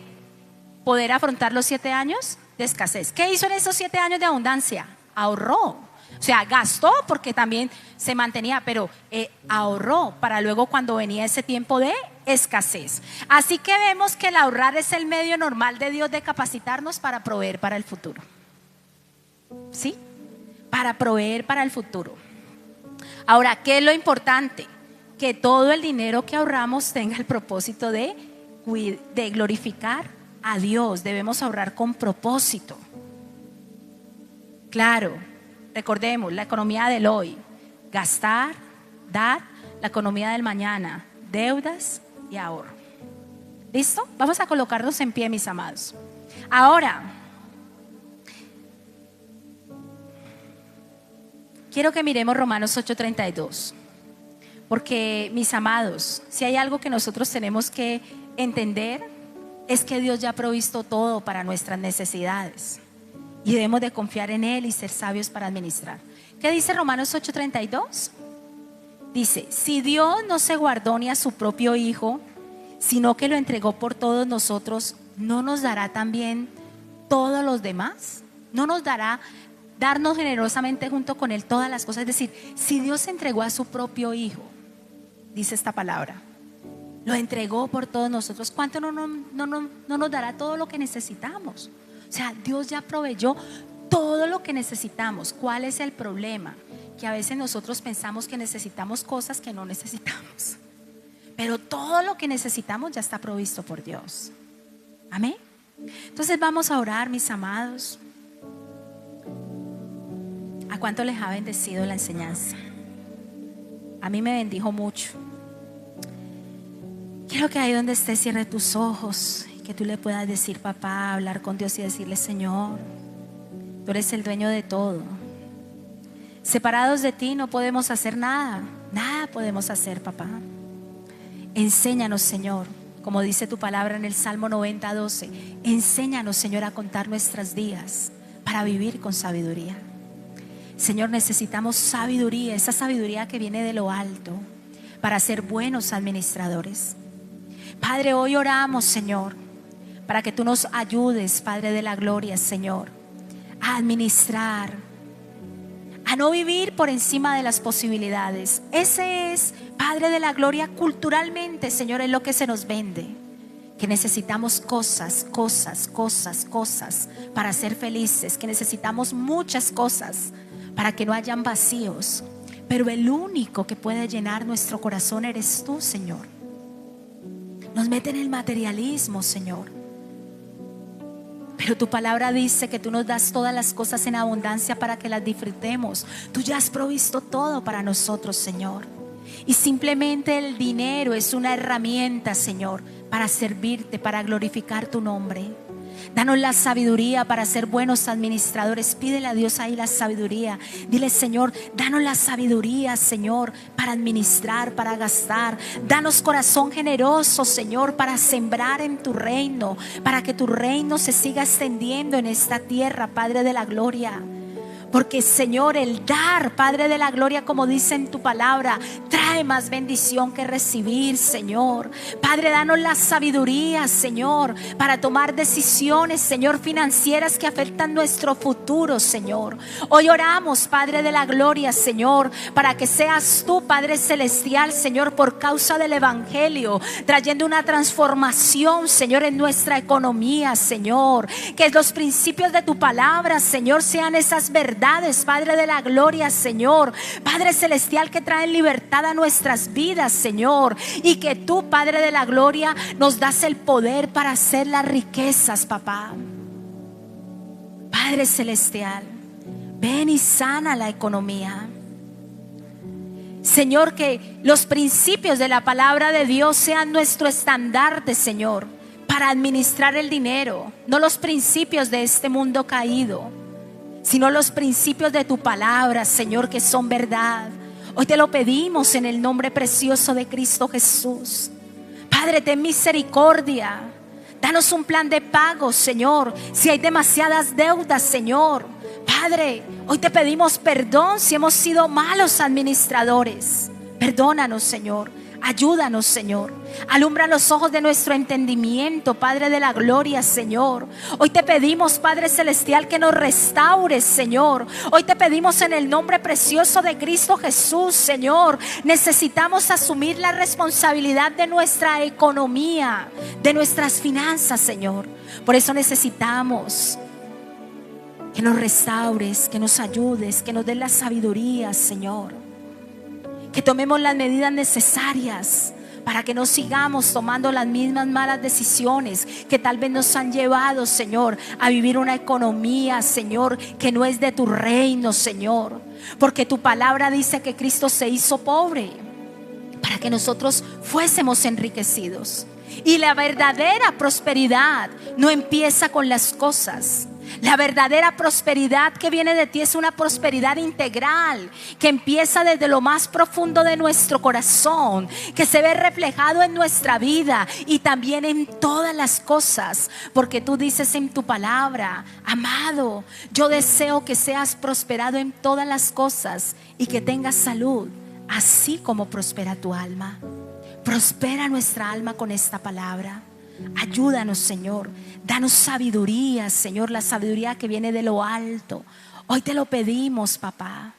Speaker 1: Poder afrontar los 7 años de escasez. ¿Qué hizo en esos 7 años de abundancia? Ahorró. O sea, gastó porque también se mantenía, pero ahorró para luego cuando venía ese tiempo de escasez. Así que vemos que el ahorrar es el medio normal de Dios de capacitarnos para proveer para el futuro. ¿Sí? Para proveer para el futuro. Ahora, ¿qué es lo importante? Que todo el dinero que ahorramos tenga el propósito de glorificar a Dios. Debemos ahorrar con propósito. Claro, recordemos la economía del hoy: gastar, dar. La economía del mañana: deudas y ahorro. ¿Listo? Vamos a colocarnos en pie, mis amados. Ahora, quiero que miremos Romanos 8:32. Porque, mis amados, si hay algo que nosotros tenemos que entender, es que Dios ya ha provisto todo para nuestras necesidades. Y debemos de confiar en Él y ser sabios para administrar. ¿Qué dice Romanos 8:32? Dice: si Dios no se guardó ni a su propio Hijo, sino que lo entregó por todos nosotros, ¿no nos dará también todos los demás? ¿No nos dará darnos generosamente junto con Él todas las cosas? Es decir, si Dios entregó a su propio Hijo, dice esta palabra, lo entregó por todos nosotros, ¿cuánto no nos dará todo lo que necesitamos? O sea, Dios ya proveyó todo lo que necesitamos. ¿Cuál es el problema? Que a veces nosotros pensamos que necesitamos cosas que no necesitamos. pero todo lo que necesitamos ya está provisto por Dios. Amén. Entonces vamos a orar, mis amados. ¿A cuánto les ha bendecido la enseñanza? A mí me bendijo mucho. Quiero que ahí donde estés cierre tus ojos y que tú le puedas decir, papá, hablar con Dios y decirle, Señor, tú eres el dueño de todo. Separados de ti no podemos hacer nada. Nada podemos hacer, papá. Enséñanos, Señor, como dice tu palabra en el Salmo 90:12. Enséñanos, Señor, a contar nuestros días para vivir con sabiduría. Señor, necesitamos sabiduría, esa sabiduría que viene de lo alto, para ser buenos administradores. Padre, hoy oramos, Señor, para que tú nos ayudes, Padre de la gloria, Señor, a administrar, a no vivir por encima de las posibilidades. Ese es, Padre de la gloria, culturalmente, Señor, es lo que se nos vende, que necesitamos cosas para ser felices, que necesitamos muchas cosas para que no hayan vacíos. Pero el único que puede llenar nuestro corazón eres tú, Señor. Nos mete en el materialismo, Señor, pero tu palabra dice que tú nos das todas las cosas en abundancia para que las disfrutemos. Tú ya has provisto todo para nosotros, Señor, y simplemente el dinero es una herramienta, Señor, para servirte, para glorificar tu nombre. Danos la sabiduría para ser buenos administradores. Pídele a Dios ahí la sabiduría. Dile, Señor, danos la sabiduría, Señor, para administrar, para gastar. Danos corazón generoso, Señor, para sembrar en tu reino, para que tu reino se siga extendiendo en esta tierra, Padre de la gloria. Porque, Señor, el dar, Padre de la gloria, como dice en tu palabra, trae más bendición que recibir, Señor. Padre, danos la sabiduría, Señor, para tomar decisiones, Señor, financieras que afectan nuestro futuro, Señor. Hoy oramos, Padre de la gloria, Señor, para que seas tú, Padre celestial, Señor, por causa del evangelio, trayendo una transformación, Señor, en nuestra economía, Señor. Que los principios de tu palabra, Señor, sean esas verdades, Padre de la gloria, Señor, Padre celestial, que traen libertad a nuestras vidas, Señor, y que tú, Padre de la gloria, nos das el poder para hacer las riquezas, papá. Padre celestial, ven y sana la economía, Señor. Que los principios de la palabra de Dios sean nuestro estandarte, Señor, para administrar el dinero. No los principios de este mundo caído, sino los principios de tu palabra, Señor, que son verdad. Hoy te lo pedimos en el nombre precioso de Cristo Jesús. Padre, ten misericordia. Danos un plan de pago, Señor, si hay demasiadas deudas, Señor. Padre, hoy te pedimos perdón si hemos sido malos administradores. Perdónanos, Señor. Ayúdanos, Señor. Alumbra los ojos de nuestro entendimiento, Padre de la gloria, Señor. Hoy te pedimos, Padre celestial, que nos restaures, Señor. Hoy te pedimos en el nombre precioso de Cristo Jesús, Señor. Necesitamos asumir la responsabilidad de nuestra economía, de nuestras finanzas, Señor. Por eso necesitamos que nos restaures, que nos ayudes, que nos des la sabiduría, Señor. Que tomemos las medidas necesarias para que no sigamos tomando las mismas malas decisiones que tal vez nos han llevado, Señor, a vivir una economía, Señor, que no es de tu reino, Señor. Porque tu palabra dice que Cristo se hizo pobre para que nosotros fuésemos enriquecidos. Y la verdadera prosperidad no empieza con las cosas. La verdadera prosperidad que viene de ti es una prosperidad integral, que empieza desde lo más profundo de nuestro corazón, que se ve reflejado en nuestra vida y también en todas las cosas. Porque tú dices en tu palabra, amado, yo deseo que seas prosperado en todas las cosas y que tengas salud, así como prospera tu alma. Prospera nuestra alma con esta palabra. Ayúdanos, Señor. Danos sabiduría, Señor, la sabiduría que viene de lo alto. Hoy te lo pedimos, papá.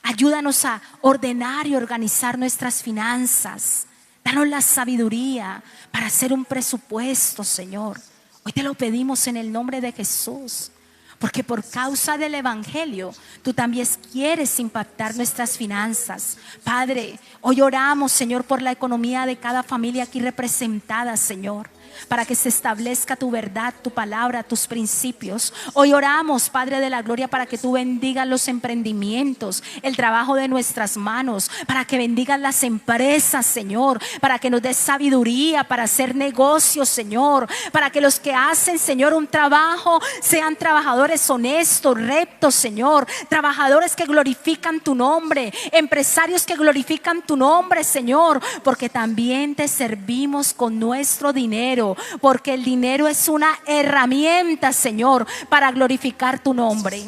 Speaker 1: Ayúdanos a ordenar y organizar nuestras finanzas. Danos la sabiduría para hacer un presupuesto, Señor. Hoy te lo pedimos en el nombre de Jesús. Porque por causa del evangelio, tú también quieres impactar nuestras finanzas. Padre, hoy oramos, Señor, por la economía de cada familia aquí representada, Señor, para que se establezca tu verdad, tu palabra, tus principios. Hoy oramos, Padre de la gloria, para que tú bendigas los emprendimientos, el trabajo de nuestras manos, para que bendigas las empresas, Señor, para que nos des sabiduría para hacer negocios, Señor, para que los que hacen, Señor, un trabajo sean trabajadores honestos, rectos, Señor, trabajadores que glorifican tu nombre, empresarios que glorifican tu nombre, Señor, porque también te servimos con nuestro dinero, porque el dinero es una herramienta, Señor, para glorificar tu nombre.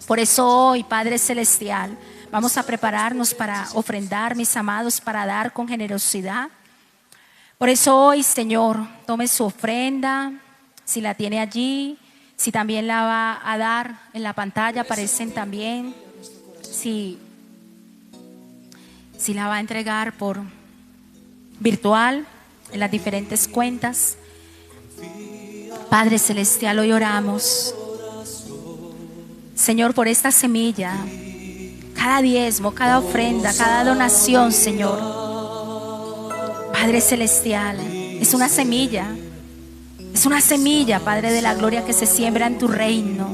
Speaker 1: Por eso hoy, Padre Celestial, vamos a prepararnos para ofrendar, mis amados, para dar con generosidad. Por eso hoy, Señor, tome su ofrenda, si la tiene allí, si también la va a dar en la pantalla, aparecen también, si la va a entregar por virtual, en las diferentes cuentas. Padre Celestial, hoy oramos, Señor, por esta semilla, cada diezmo, cada ofrenda, cada donación, Señor. Padre Celestial, es una semilla, Padre de la gloria, que se siembra en tu reino.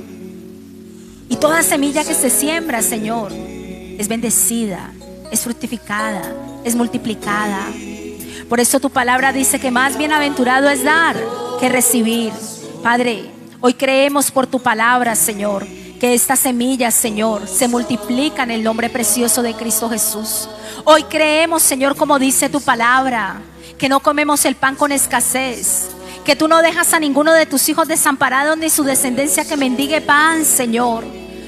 Speaker 1: Y toda semilla que se siembra, Señor, es bendecida, es fructificada, es multiplicada. Por eso tu palabra dice que más bienaventurado es dar que recibir. Padre, hoy creemos por tu palabra, Señor, que estas semillas, Señor, se multiplican en el nombre precioso de Cristo Jesús. Hoy creemos, Señor, como dice tu palabra, que no comemos el pan con escasez, que tú no dejas a ninguno de tus hijos desamparados, ni su descendencia que mendigue pan, Señor.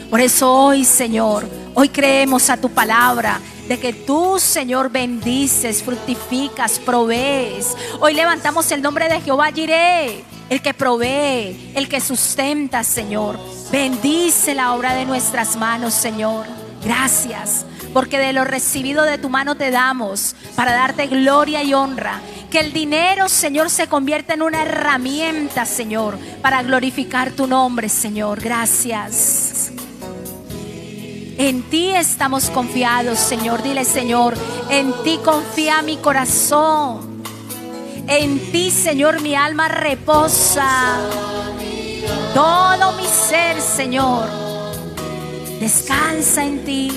Speaker 1: Por eso hoy, Señor, hoy creemos a tu palabra, de que tú, Señor, bendices, fructificas, provees. Hoy levantamos el nombre de Jehová Jireh, el que provee, el que sustenta, Señor. Bendice la obra de nuestras manos, Señor. Gracias, porque de lo recibido de tu mano te damos, para darte gloria y honra. Que el dinero, Señor, se convierta en una herramienta, Señor, para glorificar tu nombre, Señor. Gracias. En ti estamos confiados, Señor. Dile, Señor, en ti confía mi corazón. En ti, Señor, mi alma reposa. Todo mi ser, Señor, descansa en ti,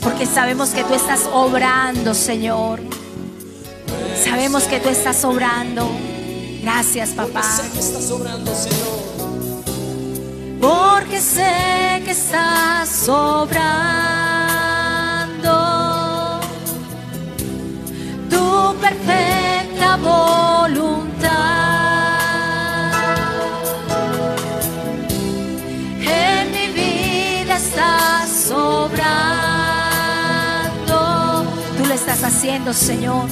Speaker 1: porque sabemos que tú estás obrando, Señor. Sabemos que tú estás obrando. Gracias, papá. Porque sé que estás obrando tu perfecta voluntad. En mi vida estás obrando. Tú lo estás haciendo, Señor.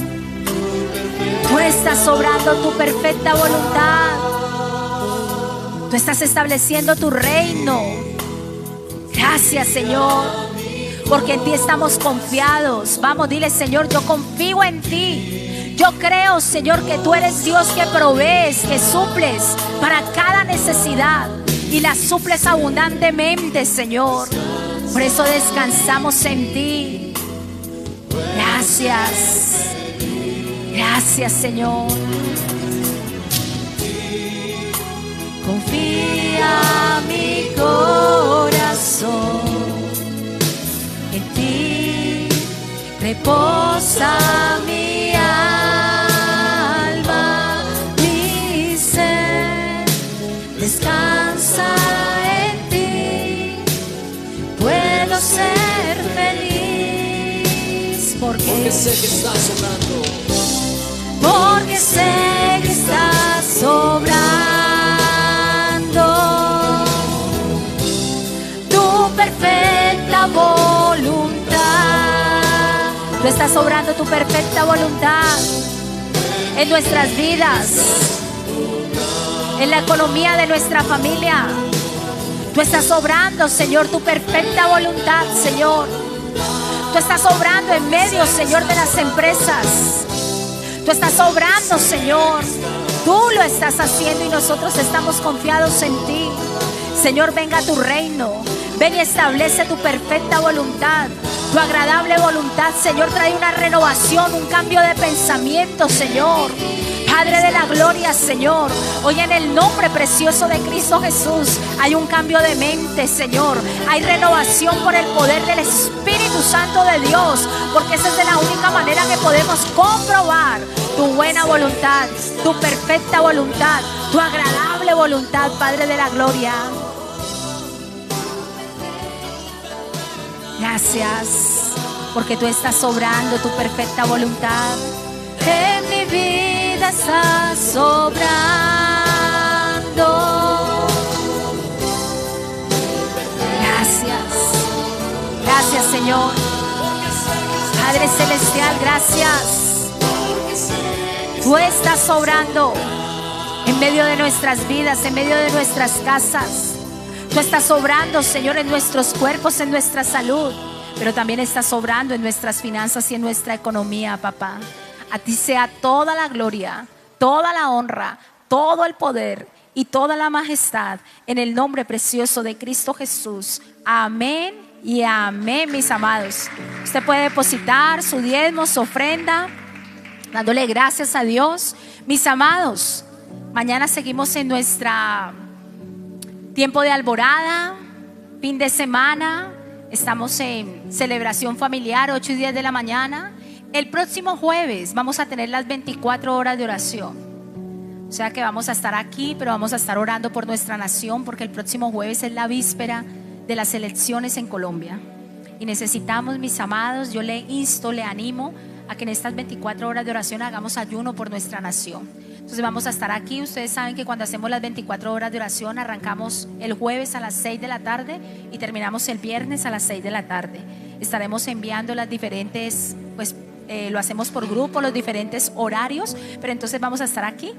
Speaker 1: Tú estás obrando tu perfecta voluntad. Tú estás estableciendo tu reino. Gracias, Señor, porque en ti estamos confiados. Vamos, dile, Señor, yo confío en ti. Yo creo, Señor, que tú eres Dios que provees, que suples para cada necesidad y la suples abundantemente, Señor. Por eso descansamos en ti. Gracias. Gracias, Señor. Confía mi corazón, en ti reposa mi alma, mi ser descansa en ti. Puedo ser feliz porque sé que estás obrando. Porque sé que estás obrando tu perfecta voluntad. Tú estás obrando tu perfecta voluntad en nuestras vidas, en la economía de nuestra familia. Tú estás obrando, Señor, tu perfecta voluntad, Señor. Tú estás obrando en medio, Señor, de las empresas. Tú estás obrando, Señor. Tú lo estás haciendo y nosotros estamos confiados en ti. Señor, venga a tu reino. Ven y establece tu perfecta voluntad, tu agradable voluntad. Señor, trae una renovación, un cambio de pensamiento, Señor. Padre de la gloria, Señor, hoy en el nombre precioso de Cristo Jesús hay un cambio de mente, Señor. Hay renovación por el poder del Espíritu Santo de Dios, porque esa es la única manera que podemos comprobar tu buena voluntad, tu perfecta voluntad, tu agradable voluntad, Padre de la gloria. Gracias, porque tú estás obrando tu perfecta voluntad en mi vida, estás obrando. Gracias, Señor. Padre celestial, gracias. Tú estás obrando en medio de nuestras vidas, en medio de nuestras casas. Tú estás obrando, Señor, en nuestros cuerpos, en nuestra salud, pero también estás obrando en nuestras finanzas y en nuestra economía, papá. A ti sea toda la gloria, toda la honra, todo el poder y toda la majestad en el nombre precioso de Cristo Jesús. Amén y amén, mis amados. Usted puede depositar su diezmo, su ofrenda, dándole gracias a Dios. Mis amados, mañana seguimos en nuestra tiempo de alborada, fin de semana. Estamos en celebración familiar, 8 y 10 de la mañana. El próximo jueves vamos a tener las 24 horas de oración. O sea que vamos a estar aquí, pero vamos a estar orando por nuestra nación, porque el próximo jueves es la víspera de las elecciones en Colombia. Y necesitamos, mis amados, yo le insto, le animo a que en estas 24 horas de oración hagamos ayuno por nuestra nación. Entonces vamos a estar aquí. Ustedes saben que cuando hacemos las 24 horas de oración arrancamos el jueves a las 6 de la tarde y terminamos el viernes a las 6 de la tarde. Estaremos enviando las diferentes, lo hacemos por grupo, los diferentes horarios, pero entonces vamos a estar aquí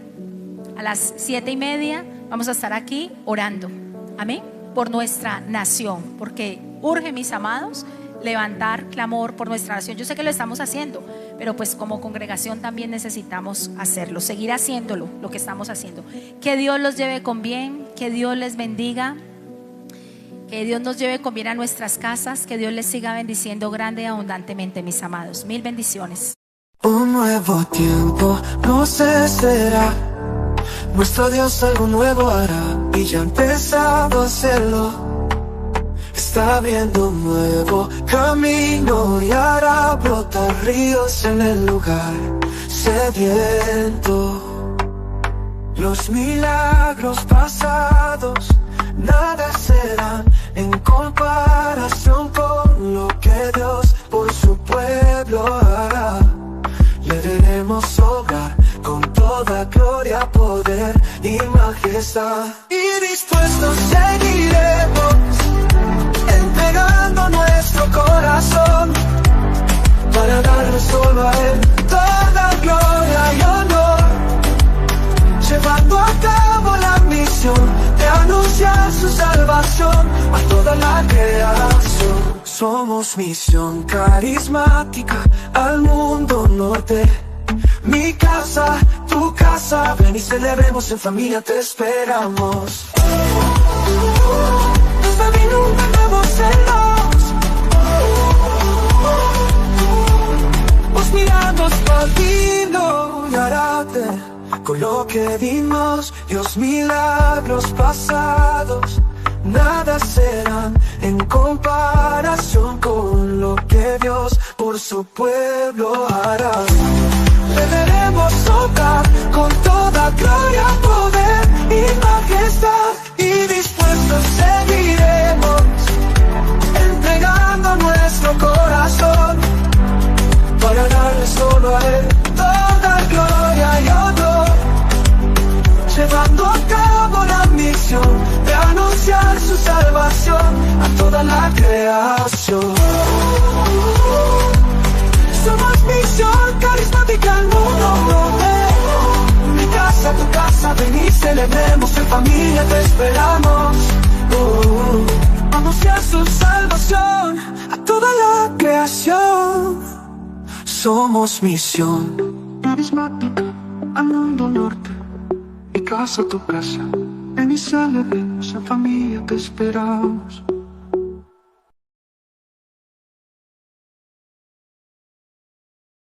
Speaker 1: a las 7:30, vamos a estar aquí orando, amén, por nuestra nación, porque urge, mis amados, levantar clamor por nuestra nación. Yo sé que lo estamos haciendo, pero pues como congregación también necesitamos hacerlo, seguir haciéndolo, lo que estamos haciendo. Que Dios los lleve con bien, que Dios les bendiga, que Dios nos lleve con bien a nuestras casas, que Dios les siga bendiciendo grande y abundantemente, mis amados. Mil bendiciones.
Speaker 2: Un nuevo tiempo no cesará, nuestro Dios algo nuevo hará, y ya ha empezado a hacerlo. Está abriendo un nuevo camino y hará brotar ríos en el lugar sediento. Los milagros pasados nada serán en comparación con lo que Dios por su pueblo hará. Le veremos obrar con toda gloria, poder y majestad. Y dispuestos seguiremos, entregando nuestro corazón para darle solo a Él toda gloria y honor, llevando a cabo la misión de anunciar su salvación a toda la creación. Somos misión carismática al mundo norte. Mi casa, tu casa, ven y celebremos en familia, te esperamos. Os miramos palpino y arate con lo que vimos, Dios, milagros pasados nada serán en comparación con lo que Dios por su pueblo hará. Le veremos obrar con toda gloria, poder y majestad, y dispuestos seguiremos, entregando nuestro corazón para darle solo a Él toda gloria y honor, llevando a cabo la misión de anunciar su salvación a toda la creación. Somos misión carismática al mundo. Mi casa, tu casa, ven y celebremos en familia, te esperamos. Anunciar su salvación a toda la creación. Somos misión carismática al mundo norte. Mi casa, tu casa, ven Ven y celebremos en familia, te esperamos.